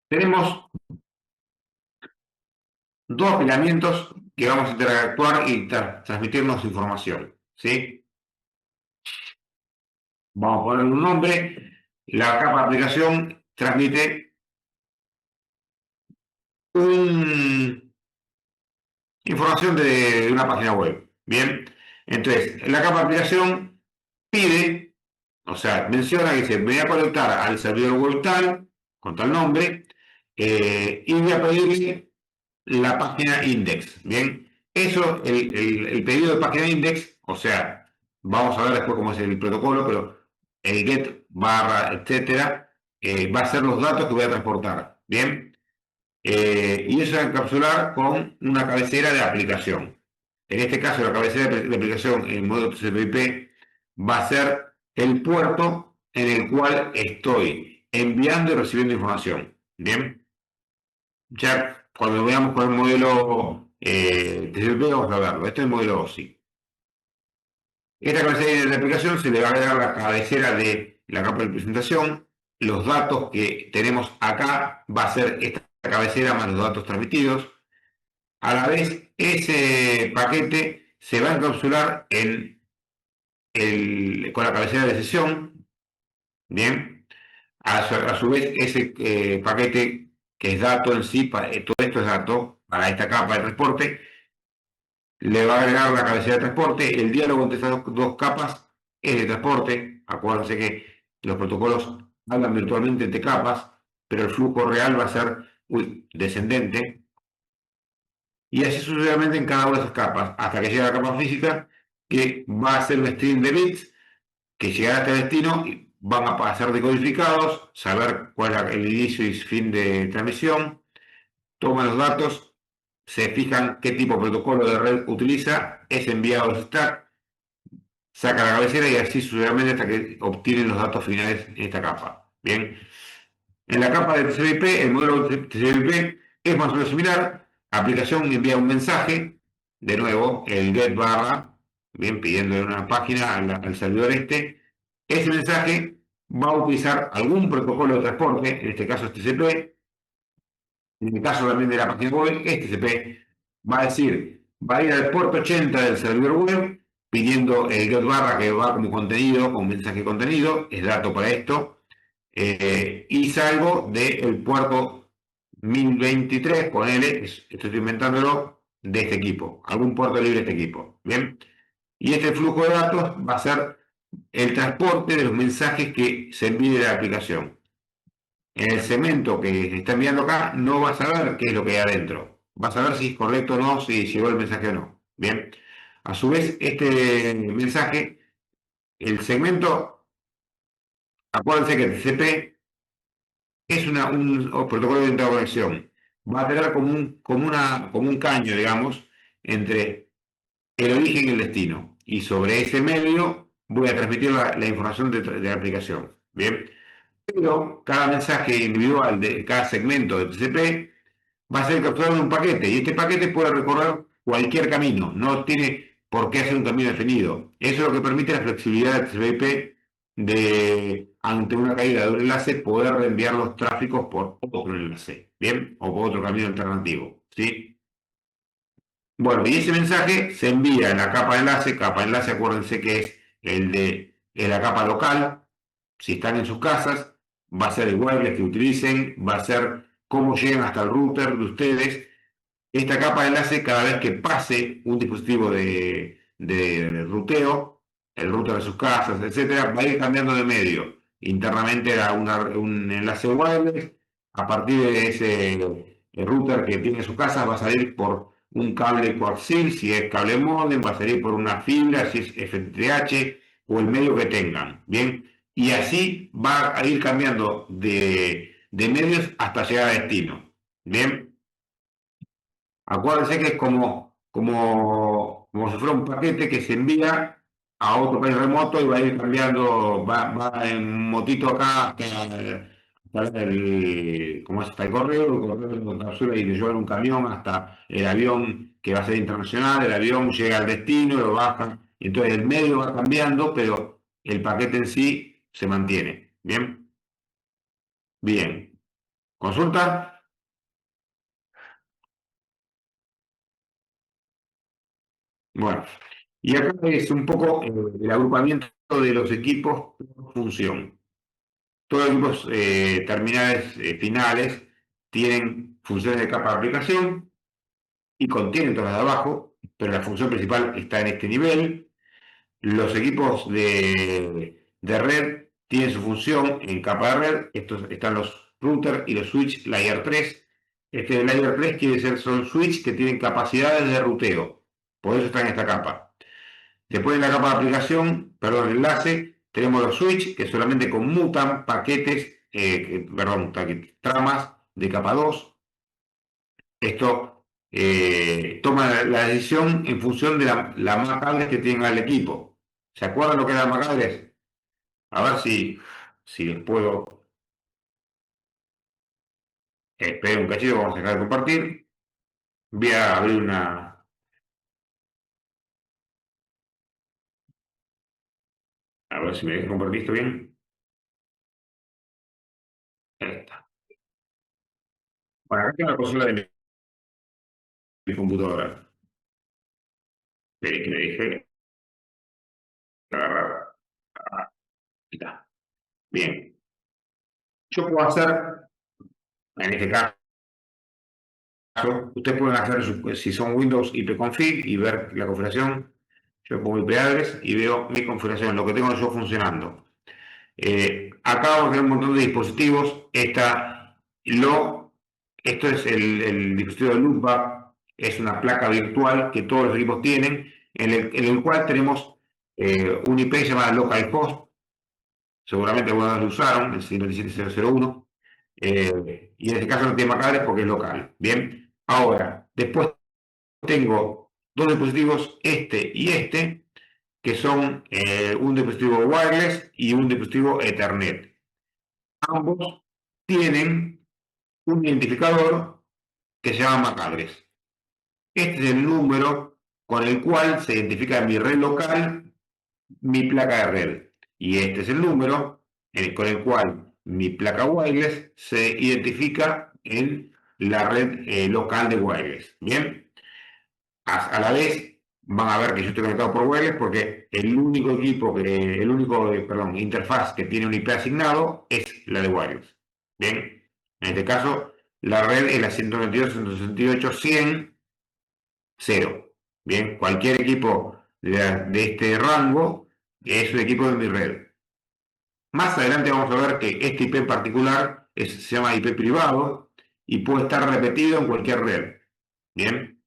Tenemos dos apilamientos que vamos a interactuar y transmitirnos información, ¿sí? Vamos a poner un nombre. La capa de aplicación transmite información de una página web. Bien, entonces la capa de aplicación pide, o sea, menciona que dice, me voy a conectar al servidor web tal, con tal nombre, y voy a pedirle la página index. Bien, eso, el pedido de página index, o sea, vamos a ver después cómo es el protocolo, pero el get barra, etcétera, va a ser los datos que voy a transportar. Bien, y eso va a encapsular con una cabecera de aplicación. En este caso, la cabecera de aplicación en modo TCP/IP va a ser el puerto en el cual estoy enviando y recibiendo información. Bien, ya cuando veamos con el modelo TCP vamos a verlo. Este es el modelo OSI. Esta cabecera de aplicación se le va a agregar la cabecera de la capa de presentación. Los datos que tenemos acá va a ser esta cabecera más los datos transmitidos. A la vez, ese paquete se va a encapsular con la cabecera de sesión. Bien. A su vez, ese paquete que es dato en sí, todo esto es dato para esta capa de transporte, le va a agregar la cabecera de transporte. El diálogo entre estas dos capas es de transporte. Acuérdense que los protocolos hablan virtualmente entre capas, pero el flujo real va a ser descendente. Y así sucesivamente en cada una de esas capas, hasta que llegue a la capa física, que va a ser un string de bits, que llegará a este destino y van a ser decodificados, saber cuál es el inicio y fin de transmisión, toman los datos, se fijan qué tipo de protocolo de red utiliza, es enviado al stack, saca la cabecera y así sucesivamente hasta que obtienen los datos finales en esta capa. Bien. En la capa de TCP/IP, el modelo TCP/IP es más o menos similar. Aplicación envía un mensaje, de nuevo, el get barra, bien, pidiendo una página al servidor este. Ese mensaje va a utilizar algún protocolo de transporte, en este caso es TCP. En el caso también de la página web, es TCP. Va a decir, va a ir al puerto 80 del servidor web, pidiendo el get barra que va como contenido, como mensaje de contenido, es dato para esto. Y salgo del puerto 1023, ponele, estoy inventándolo, de este equipo, algún puerto libre de este equipo. Bien, y este flujo de datos va a ser el transporte de los mensajes que se envíe de la aplicación. En el segmento que se está enviando acá, no vas a ver qué es lo que hay adentro. Vas a ver si es correcto o no, si llegó el mensaje o no. Bien, a su vez, este mensaje, el segmento, acuérdense que el TCP es un protocolo de interconexión. Va a tener como un caño, digamos, entre el origen y el destino. Y sobre ese medio voy a transmitir la información de la aplicación. Bien. Pero cada mensaje individual de cada segmento de TCP va a ser capturado en un paquete. Y este paquete puede recorrer cualquier camino. No tiene por qué hacer un camino definido. Eso es lo que permite la flexibilidad del TCP/IP de, ante una caída de un enlace, poder reenviar los tráficos por otro enlace, ¿bien? O por otro camino alternativo, ¿sí? Bueno, y ese mensaje se envía en la capa de enlace, acuérdense que es el de la capa local, si están en sus casas, va a ser el wireless que utilicen, va a ser cómo llegan hasta el router de ustedes. Esta capa de enlace, cada vez que pase un dispositivo de ruteo, el router de sus casas, etcétera, va a ir cambiando de medio. Internamente era un enlace wireless, a partir de ese router que tiene en su casa va a salir por un cable coaxial, si es cable modem, va a salir por una fibra, si es FTTH o el medio que tengan, ¿bien? Y así va a ir cambiando de medios hasta llegar a destino, ¿bien? Acuérdense que es como si fuera un paquete que se envía a otro país remoto y va a ir cambiando, va en motito acá hasta ¿cómo es? Hasta el correo lo encapsula y lo lleva en un camión hasta el avión que va a ser internacional, el avión llega al destino, lo baja, y entonces el medio va cambiando, pero el paquete en sí se mantiene. ¿Bien? Bien. ¿Consulta? Bueno, y acá es un poco el agrupamiento de los equipos por función. Todos los equipos terminales finales tienen funciones de capa de aplicación y contienen todas las de abajo, pero la función principal está en este nivel. Los equipos de red tienen su función en capa de red. Estos están los routers y los switch layer 3. Este layer 3 quiere decir son switch que tienen capacidades de ruteo. Por eso está en esta capa. Después en la capa de aplicación, perdón, enlace, tenemos los switch que solamente conmutan paquetes, tramas de capa 2. Esto toma la decisión en función de la MAC address que tenga el equipo. ¿Se acuerdan lo que era la MAC address? A ver si les puedo. Esperen un cachito, vamos a dejar de compartir. Voy a abrir una. A ver si me deja compartir esto bien. Ahí está. Bueno, acá tengo la consola de mi computadora. Esperen que me deje agarrar. Ahí está. Bien. Yo puedo hacer, en este caso, ustedes pueden hacer, si son Windows ipconfig y ver la configuración. Yo pongo IP address y veo mi configuración, lo que tengo yo funcionando. Acá vamos a tener un montón de dispositivos. Esto es el dispositivo de loopback, es una placa virtual que todos los equipos tienen, en el cual tenemos un IP llamado localhost. Seguramente algunos lo usaron, el 57001, y en este caso no tiene MAC porque es local. Bien, ahora, después tengo dos dispositivos, este y este, que son un dispositivo wireless y un dispositivo Ethernet. Ambos tienen un identificador que se llama MAC address. Este es el número con el cual se identifica en mi red local mi placa de red. Y este es el número con el cual mi placa wireless se identifica en la red local de wireless. Bien, a la vez van a ver que yo estoy conectado por wireless porque el único interfaz que tiene un IP asignado es la de wireless. Bien, en este caso la red es la 192.168.100.0. Bien, cualquier equipo de este rango es un equipo de mi red. Más adelante vamos a ver que este IP en particular se llama IP privado y puede estar repetido en cualquier red. Bien,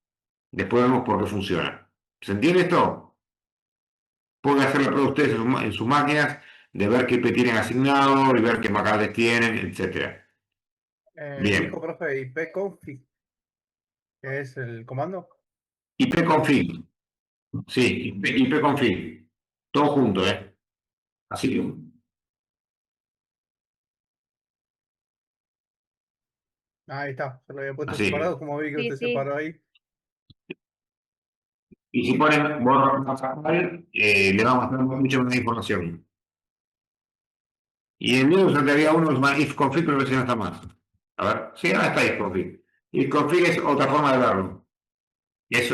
después vemos por qué funciona. ¿Se entiende esto? Pueden hacer la prueba ustedes en sus máquinas de ver qué IP tienen asignado y ver qué MAC tienen, etc. Bien, Dijo, profe, ipconfig, que es el comando. ipconfig. Sí, ipconfig. Todo junto, ¿eh? Así que. Ahí está, se lo había puesto Así. separado, como vi que Sí, usted sí. separó ahí. Y si ponen borra Pascal, le vamos a dar mucha más información. Y en Linux antes había uno que se llama ifconfig, pero ese no está más. A ver, sí, ahora está ifconfig. Ifconfig es otra forma de verlo. Es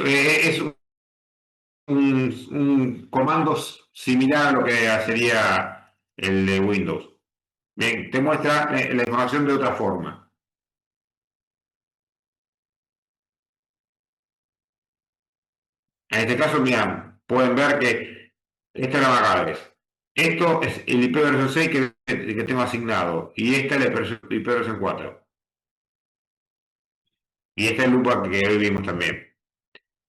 un comando similar a lo que sería el de Windows. Bien, te muestra la información de otra forma. En este caso, mira, pueden ver que esta es la MAC. Esto es el IP versión 6 que tengo asignado. Y esta es la IP versión 4. Y este es el loopback que hoy vimos también.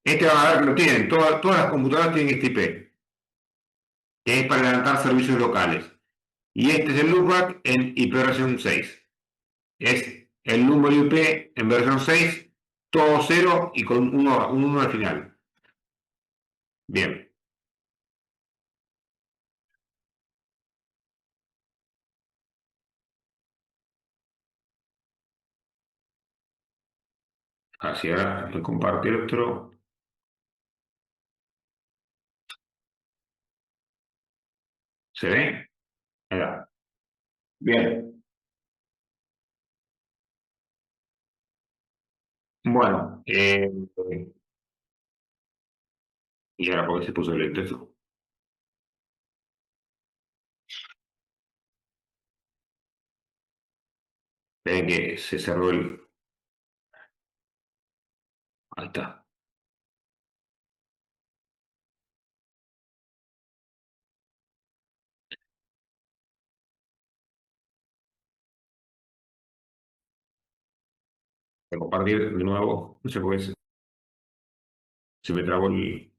Este van a ver que lo tienen. Todas las computadoras tienen este IP, que es para adelantar servicios locales. Y este es el loopback en IP versión 6. Es el número IP en versión 6, todo 0 y con un 1 al final. Bien. Así, ahora voy a compartir otro. ¿Se ve? Ahí va. Bien. Bueno, y ahora porque se puso lento esto. Ven que se cerró el. Ahí está. Voy a compartir de nuevo. No sé por qué se me trabó el.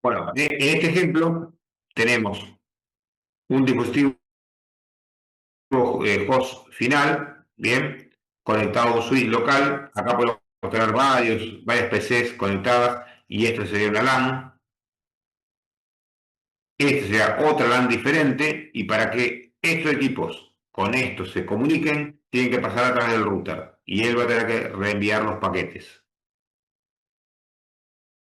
Bueno, en este ejemplo tenemos un dispositivo host final, bien, conectado a un switch local. Acá podemos tener varias PCs conectadas y esto sería una LAN. Este sería otra LAN diferente y para que estos equipos con estos se comuniquen, tienen que pasar a través del router y él va a tener que reenviar los paquetes.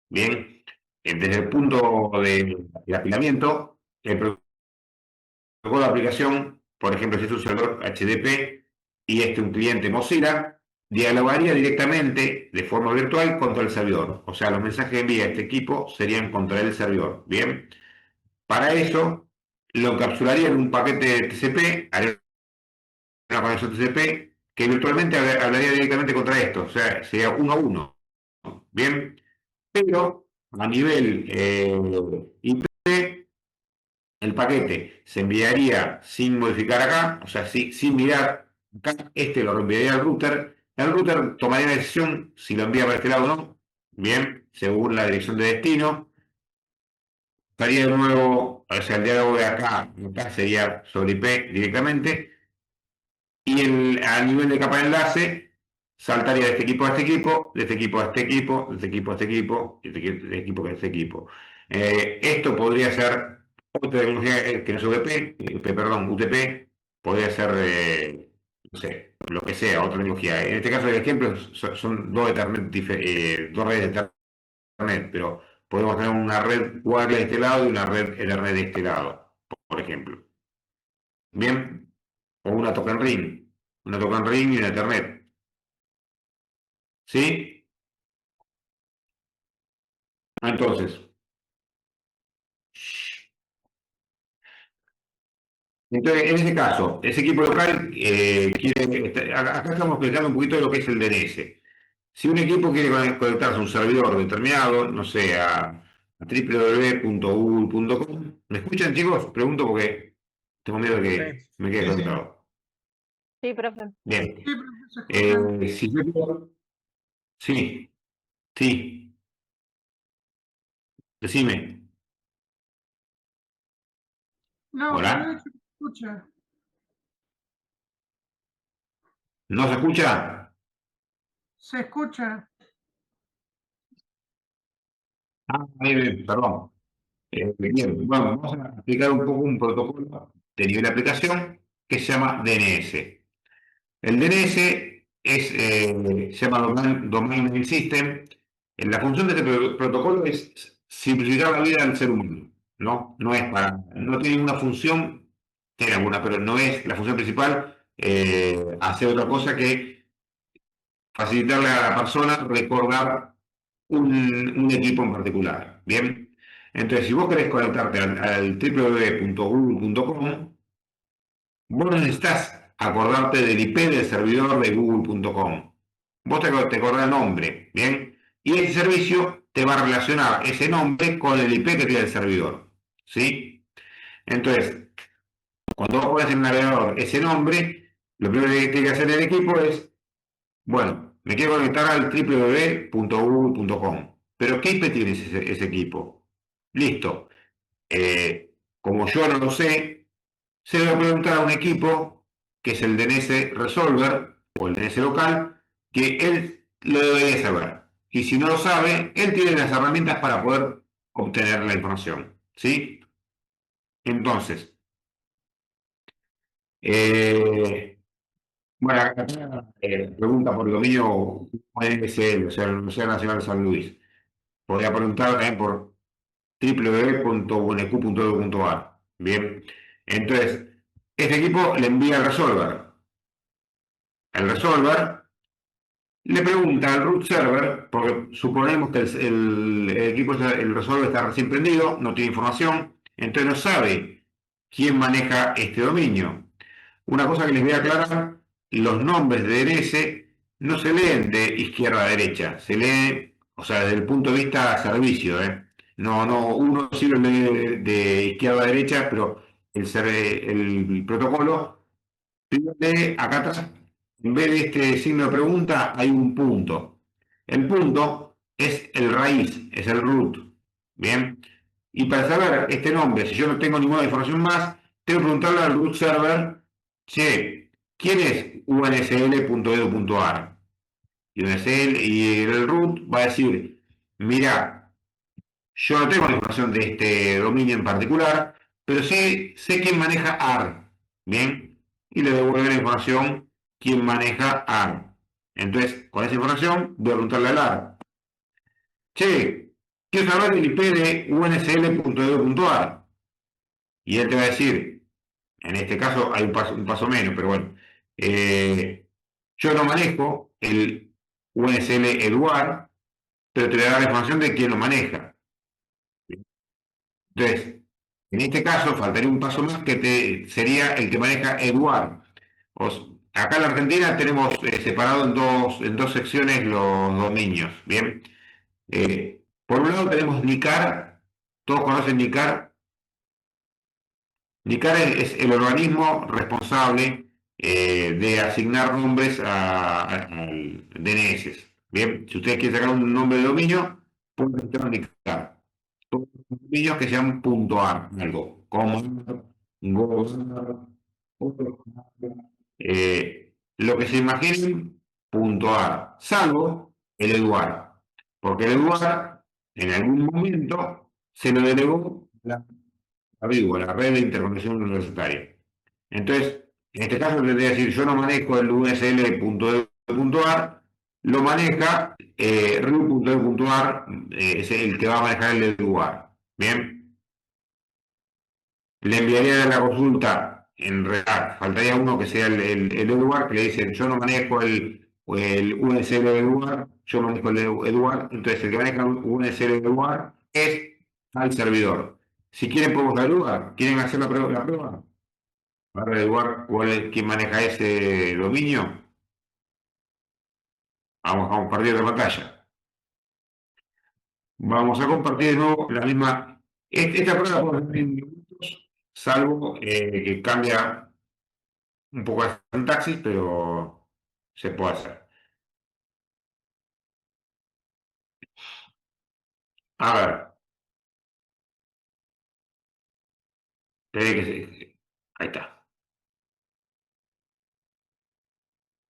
Bien, desde el punto de apilamiento, el protocolo de aplicación, por ejemplo, si es un servidor HTTP y este un cliente Mozilla, dialogaría directamente de forma virtual contra el servidor. O sea, los mensajes que envía este equipo serían contra el servidor. Bien, para eso lo encapsularía en un paquete de TCP, haría una conexión TCP que virtualmente hablaría directamente contra esto. O sea, sería uno a uno. Bien, pero a nivel IP, el paquete se enviaría sin modificar acá, o sea, sin mirar acá, este lo reenviaría al router. El router tomaría la decisión si lo envía para este lado o no, bien, según la dirección de destino. Estaría de nuevo, o sea, el diálogo de acá sería sobre IP directamente, y a nivel de capa de enlace, saltaría de este equipo a este equipo, de este equipo a este equipo, de este equipo a este equipo, y de este equipo a este equipo. Esto podría ser otra tecnología que no es perdón, UTP, podría ser, no sé, lo que sea, otra tecnología. En este caso, el ejemplo son dos Ethernet, dos redes de Ethernet, pero podemos tener una red wireless de este lado y una red Ethernet de este lado, por ejemplo. Bien, o una token ring y una Ethernet. ¿Sí? Entonces, en ese caso, ese equipo local acá estamos explicando un poquito de lo que es el DNS. Si un equipo quiere conectarse a un servidor determinado, no sé, a www.google.com, ¿me escuchan, chicos? Pregunto porque tengo miedo de que Sí. me quede Sí, sí. conectado. Sí, profe. Bien. Sí, profe, se escucha. Si yo sí, sí, decime. No, yo ¿Hola? digo que se escucha. ¿No se escucha? Se escucha. Perdón. Bien, bueno, vamos a explicar un poco un protocolo de nivel de aplicación que se llama DNS. El DNS se llama Domain Name System. La función de este protocolo es simplificar la vida del ser humano, ¿no? No tiene una función, tiene alguna, pero no es la función principal hacer otra cosa que facilitarle a la persona recordar un equipo en particular. Bien, entonces si vos querés conectarte al www.google.com, vos no necesitas acordarte del IP del servidor de google.com. Vos te acordás el nombre, ¿bien? Y este servicio te va a relacionar ese nombre con el IP que tiene el servidor, ¿sí? Entonces, cuando vos pones en el navegador ese nombre, lo primero que tiene que hacer el equipo es, bueno, me quiero conectar al www.google.com. Pero ¿qué IP tiene ese equipo? Listo. Como yo no lo sé, se le va a preguntar a un equipo, que es el DNS Resolver o el DNS local, que él lo debería saber. Y si no lo sabe, él tiene las herramientas para poder obtener la información. ¿Sí? Entonces, bueno, acá pregunta por el dominio UNSL, o sea, la Universidad Nacional de San Luis. Podría preguntar también por www.unq.edu.ar. Bien, entonces, este equipo le envía el resolver. El resolver le pregunta al root server, porque suponemos que el equipo, el resolver está recién prendido, no tiene información, entonces no sabe quién maneja este dominio. Una cosa que les voy a aclarar, los nombres de DNS no se leen de izquierda a derecha, se lee, o sea, desde el punto de vista servicio, ¿eh? No, uno sí lo lee de izquierda a derecha, pero el protocolo acá atrás, en vez de este signo de pregunta, hay un punto. El punto es el raíz, es el root. Bien. Y para saber este nombre, si yo no tengo ninguna información más, tengo que preguntarle al root server, che, ¿quién es unsl.edu.ar? Y el root va a decir, mira, yo no tengo la información de este dominio en particular, pero sí sé quién maneja AR. Bien, y le devuelve la información quién maneja AR. Entonces, con esa información, voy a preguntarle al AR. Che, quiero saber el IP de unsl.edu.ar. Y él te va a decir, en este caso hay un paso menos, pero bueno, yo no manejo el UNSL Eduard, pero te voy a dar la información de quién lo maneja. Entonces, en este caso faltaría un paso más sería el que maneja Eduard. Acá en la Argentina tenemos separado en dos secciones los dominios. Bien. Por un lado tenemos NICAR, todos conocen NICAR. NICAR es el organismo responsable de asignar nombres al DNS. Bien, si ustedes quieren sacar un nombre de dominio, pueden entrar a NICAR. Todos los dominios que sean .ar, algo, como Go, lo que se imaginen, .ar, salvo el Eduard, porque el Eduard en algún momento se lo delegó a Vigo, la red de interconexión universitaria. Entonces, en este caso tendría que decir, yo no manejo el usl.edu.ar, lo maneja ru.edu.ar, es el que va a manejar el Eduard. Bien, le enviaría la consulta en realidad, faltaría uno que sea el Eduard, que le dicen, yo no manejo el UNSL Eduard, yo manejo el Eduard, entonces el que maneja el UNSL Eduard es al servidor. Si quieren podemos dar lugar, ¿quieren hacer la prueba? Para averiguar quién maneja ese dominio, vamos a compartir la pantalla. Vamos a compartir de nuevo la misma. Esta prueba puede ser en minutos, salvo que cambia un poco la sintaxis, pero se puede hacer. A ver, ahí está.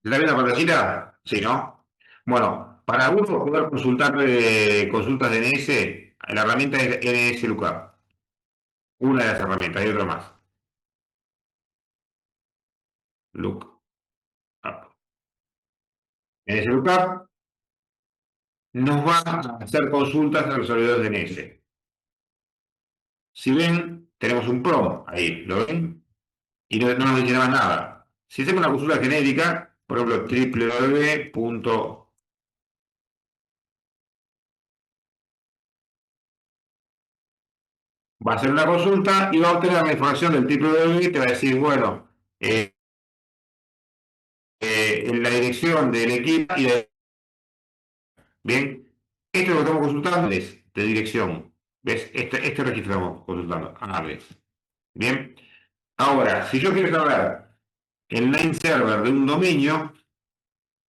¿La ven la pantallita? Sí, ¿no? Bueno, para algunos poder consultar consultas DNS, la herramienta es NSLookup. Una de las herramientas, hay otra más. Lookup. En ese lookup nos va a hacer consultas a los servidores DNS. Si ven, tenemos un PROM ahí, ¿lo ven? Y no nos dice más nada. Si hacemos una consulta genérica, por ejemplo, www. Va a hacer una consulta y va a obtener la información del www y te va a decir, bueno, en la dirección del equipo y bien, esto lo que estamos consultando es de dirección. ¿Ves? Este registro estamos consultando. ¿Ves? Bien. Ahora, si yo quiero saber el name server de un dominio,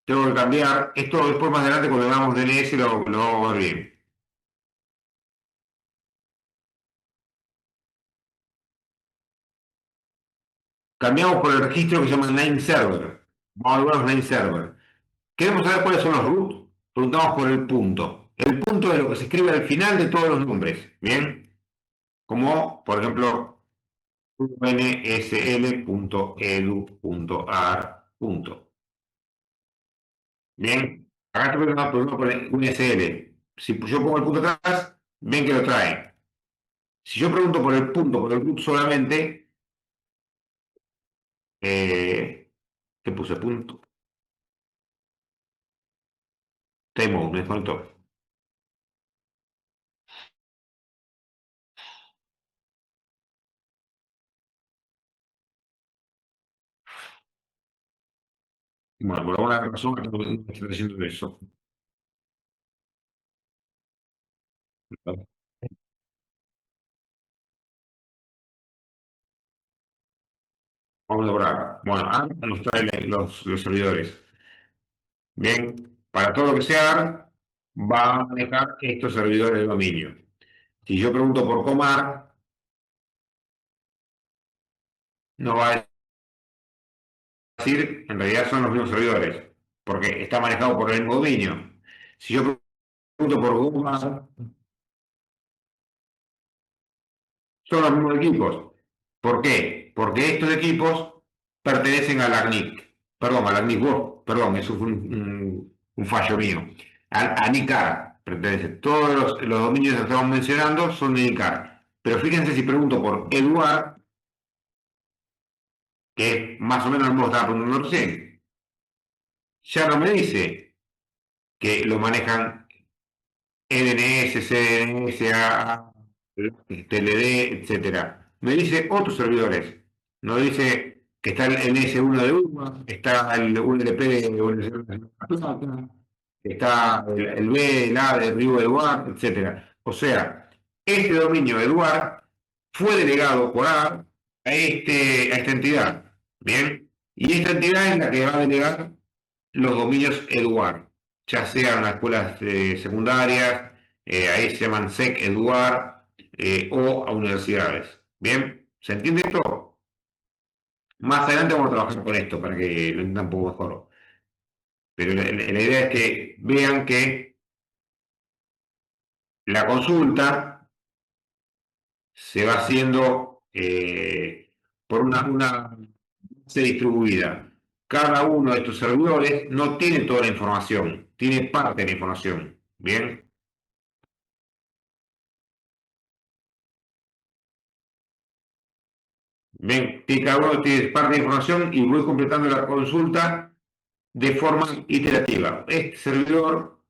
tengo que cambiar. Esto después más adelante cuando hagamos DNS lo vamos a ver bien. Cambiamos por el registro que se llama name server. Vamos a ver los name server. Queremos saber cuáles son los root. Preguntamos por el punto. El punto es lo que se escribe al final de todos los nombres. Bien. Como, por ejemplo, nsl.edu.ar. Bien, acá primero pone un SL. Si yo pongo el punto atrás, ven que lo trae. Si yo pregunto por el punto, por el root solamente, ¿qué puse? Punto. Temo, me desconectó. Bueno, por alguna razón no estoy haciendo eso. Vamos a borrar. Bueno, ARP nos trae los servidores. Bien, para todo lo que sea ARP, va a manejar estos servidores de dominio. Si yo pregunto por Comar, no va a decir, en realidad son los mismos servidores, porque está manejado por el mismo dominio. Si yo pregunto por Comar, son los mismos equipos. ¿Por qué? Porque estos equipos pertenecen a la ACNIC. Perdón, a la ACNIC World. Perdón, eso fue un fallo mío. A NICAR pertenece. Todos los dominios que estamos mencionando son de NICAR. Pero fíjense si pregunto por Eduard, que más o menos lo estaba preguntando recién, ya no me dice que lo manejan DNS, CDNS, AA, TLD, etcétera. Me dice otros servidores. No dice que está el NS1 de UMA, está el ULP de Universidad Nacional de La Plata, está el B, el A de Río Eduard, etcétera. O sea, este dominio Eduard fue delegado por a esta entidad. Bien. Y esta entidad es la que va a delegar los dominios Eduard, ya sean las escuelas secundarias, ahí se llaman SEC Eduard, o a universidades. ¿Bien? ¿Se entiende esto? Más adelante vamos a trabajar con esto para que lo entiendan un poco mejor. Pero la idea es que vean que la consulta se va haciendo por una base distribuida. Cada uno de estos servidores no tiene toda la información, tiene parte de la información. ¿Bien? Ven, que cada uno tiene parte de información y voy completando la consulta de forma iterativa. Este servidor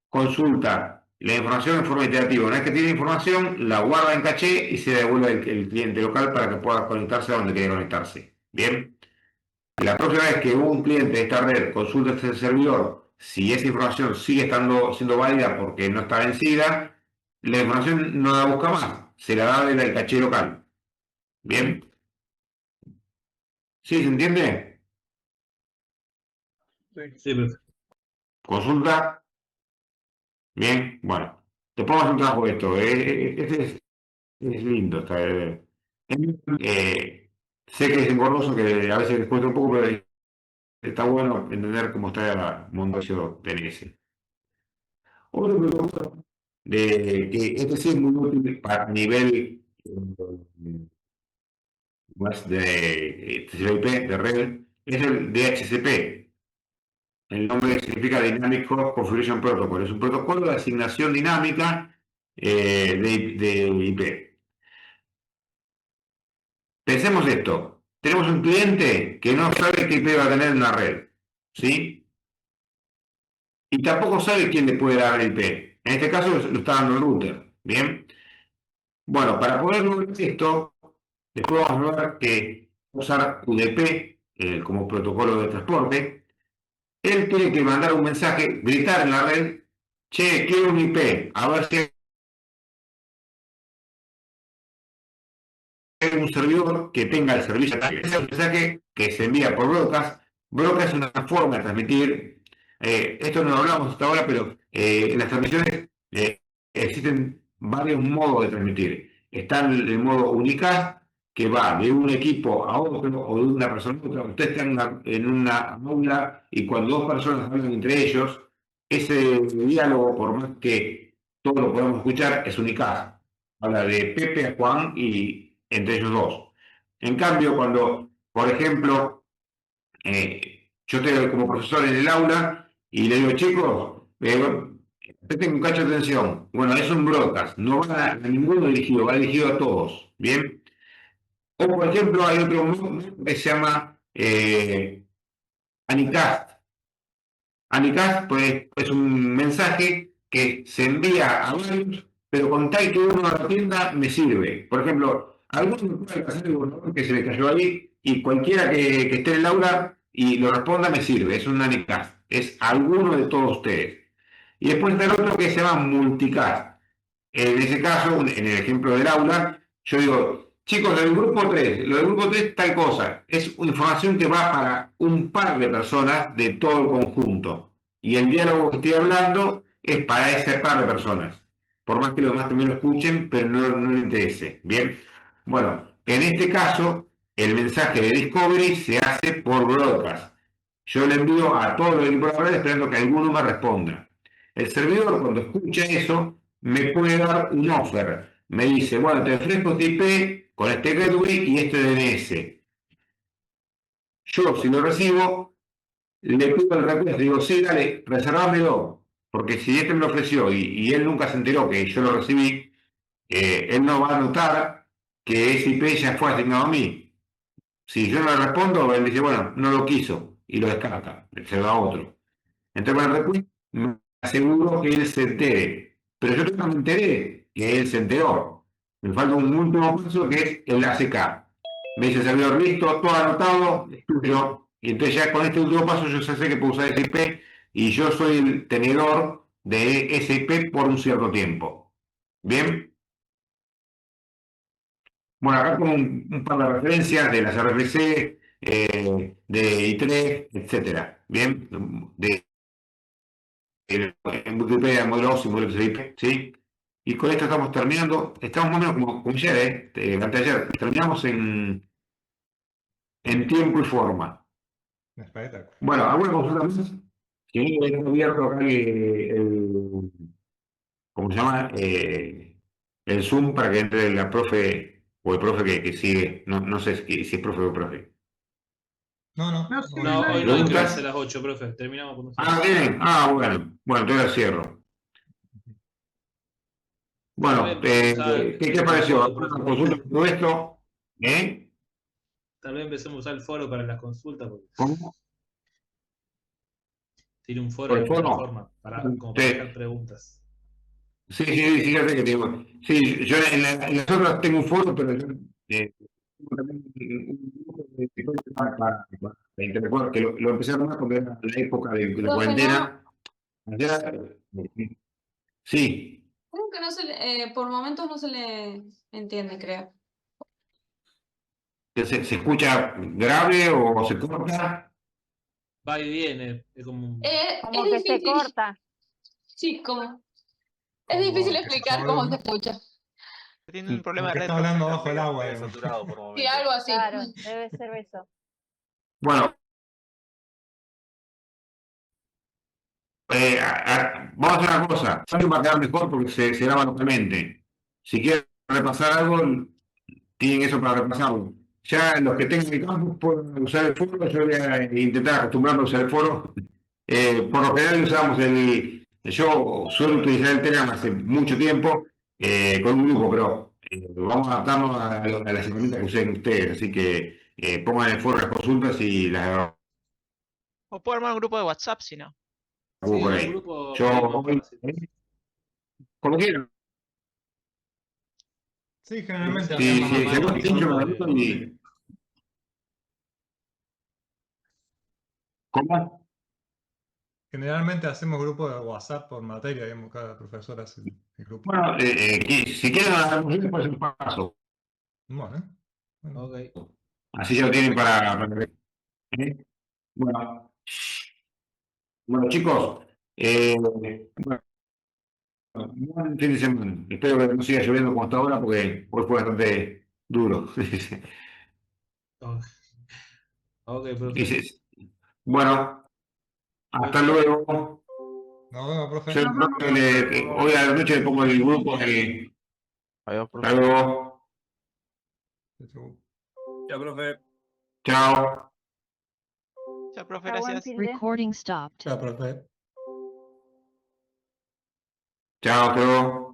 consulta la información en forma iterativa. Una vez que tiene información, la guarda en caché y se devuelve el cliente local para que pueda conectarse a donde quiere conectarse. Bien. La próxima vez que un cliente de esta red consulte este servidor, si esa información sigue siendo válida porque no está vencida, la información no la busca más, se la da del caché local. Bien. ¿Sí se entiende? Sí, profe. Consulta. Bien, bueno. Después vamos a hacer un trabajo de esto. Este es lindo. Sé que es engorroso, que a veces les cuesta un poco, pero está bueno entender cómo está el mundo de DNS. Otro problema de que este sí es muy útil para nivel más de TCP/IP, de red, es el DHCP. El nombre significa Dynamic Host Configuration Protocol. Es un protocolo de asignación dinámica de IP. Pensemos esto. Tenemos un cliente que no sabe qué IP va a tener en la red, ¿sí? Y tampoco sabe quién le puede dar el IP. En este caso lo está dando el router, ¿bien? Bueno, para poder lograr esto, después vamos a ver que usar UDP como protocolo de transporte. Él tiene que mandar un mensaje, gritar en la red, che, quiero un IP, a ver si hay un servidor que tenga el servicio. Es un mensaje que se envía por broadcast. Broadcast es una forma de transmitir. Esto no lo hablamos hasta ahora, pero en las transmisiones existen varios modos de transmitir. Está el modo unicast, que va de un equipo a otro o de una persona a otra. Usted está en una aula y cuando dos personas hablan entre ellos, ese diálogo, por más que todos lo podamos escuchar, es unicast. Habla de Pepe a Juan y entre ellos dos. En cambio, cuando, por ejemplo, yo estoy como profesor en el aula y le digo, chicos, presten un cacho de atención. Bueno, es un broadcast, no va a ninguno dirigido, va dirigido a todos. ¿Bien? O, por ejemplo, hay otro modo que se llama Anicast. Anicast, pues, es un mensaje que se envía a varios, pero con tal que uno lo atienda, me sirve. Por ejemplo, a algunos me puede pasar el borrador que se le cayó ahí y cualquiera que esté en el aula y lo responda me sirve. Es un Anicast. Es alguno de todos ustedes. Y después está el otro que se llama Multicast. En ese caso, en el ejemplo del aula, yo digo, chicos, del grupo 3, lo del grupo 3 tal cosa, es información que va para un par de personas de todo el conjunto. Y el diálogo que estoy hablando es para ese par de personas. Por más que los demás también lo escuchen, pero no les interese. Bien. Bueno, en este caso, el mensaje de Discovery se hace por broadcast. Yo le envío a todos los equipos de la red esperando que alguno me responda. El servidor, cuando escucha eso, me puede dar un offer. Me dice, bueno, te ofrezco este IP con este gateway y este DNS. Yo, si lo recibo, le pido el request, digo, sí, dale, reservámelo. Porque si este me lo ofreció y él nunca se enteró que yo lo recibí, él no va a notar que ese IP ya fue asignado a mí. Si yo no le respondo, él dice, bueno, no lo quiso y lo descarta, se lo da a otro. Entonces, con el request me aseguro que él se entere. Pero yo todavía no me enteré que él se enteró. Me falta un último paso que es el ACK. Me dice el servidor, listo, todo anotado, es tuyo. Y entonces ya con este último paso yo ya sé que puedo usar ese IP y yo soy el tenedor de ese IP por un cierto tiempo. ¿Bien? Bueno, acá como un par de referencias de las RFC, de I3, etcétera. ¿Bien? En Wikipedia, modelo OSI, modelo XIP, ¿sí? Y con esto estamos terminando. Estamos más o menos como ayer, anteayer. Terminamos en tiempo y forma. Espectacular. Bueno, alguna consulta más. Si no, he abierto acá ¿cómo se llama? El Zoom para que entre la profe o el profe que sigue. No sé si es profe o profe. No, No, hoy no, no hay ¿Preguntas? clase a las 8, profe. Terminamos con nosotros. Ah, bien. Ah, bueno. Bueno, entonces la cierro. Bueno, Tal vez empecemos a usar ¿qué pareció? el foro, profe. Consulta con todo esto. Tal vez empecemos a usar el foro para las consultas, porque ¿Cómo? tiene un foro ¿Por en el la foro? plataforma como para dejar preguntas. Sí, fíjate que digo. Sí, yo en las otras tengo un foro, pero yo tengo también un grupo para interactuar, que lo empecé a armar porque era la época de la Profe, cuarentena. Allá, sí, creo que no se le, por momentos no se le entiende, creo. que se escucha grave o se corta. Va y viene, es como un... Como que se corta. Sí, como. Es difícil explicar cómo se escucha. Tiene un problema de que red. está hablando capaz, bajo el medio- agua, medio digamos. saturado por Sí, momentos. algo así. Claro, debe ser eso. Bueno, vamos a hacer una cosa. Sale va a quedar mejor porque se graba localmente. Si quieren repasar algo, tienen eso para repasarlo. Ya los que tengan el campus pueden usar el foro, yo voy a intentar acostumbrarme a usar el foro Por lo general usamos yo suelo utilizar el Telegram hace mucho tiempo con un grupo, pero vamos a adaptarnos a las herramientas que usen ustedes, así que pongan en el foro las consultas y las O puedo armar un grupo de WhatsApp si no. hago Sí, por en ahí. un grupo Yo, por ahí más fácil. como quieran. Sí, generalmente Sí, Si hacemos, sí, algún sí. pincho me lo anoto y... ¿Cómo? generalmente hacemos grupos de WhatsApp por materia, digamos, cada profesor hace el grupo. Bueno, si quieren hablar después un paso. Bueno, bueno. Ok. Así ya lo tienen para ver. ¿Eh? Bueno, bueno, chicos, bueno, buen fin de semana. Espero que no siga lloviendo como hasta ahora porque hoy fue bastante duro. Ok, ok, profe. Dices, bueno, hasta Chao, chao. luego. Nos vemos, profe. Yo hoy a la noche le pongo el grupo de... Adiós, Hasta profe. luego. Chau. Ya, profe. Chao. Chao, profe, Chao, buen gracias. fin de. Recording stopped. Chao, profe. Chao, hasta luego.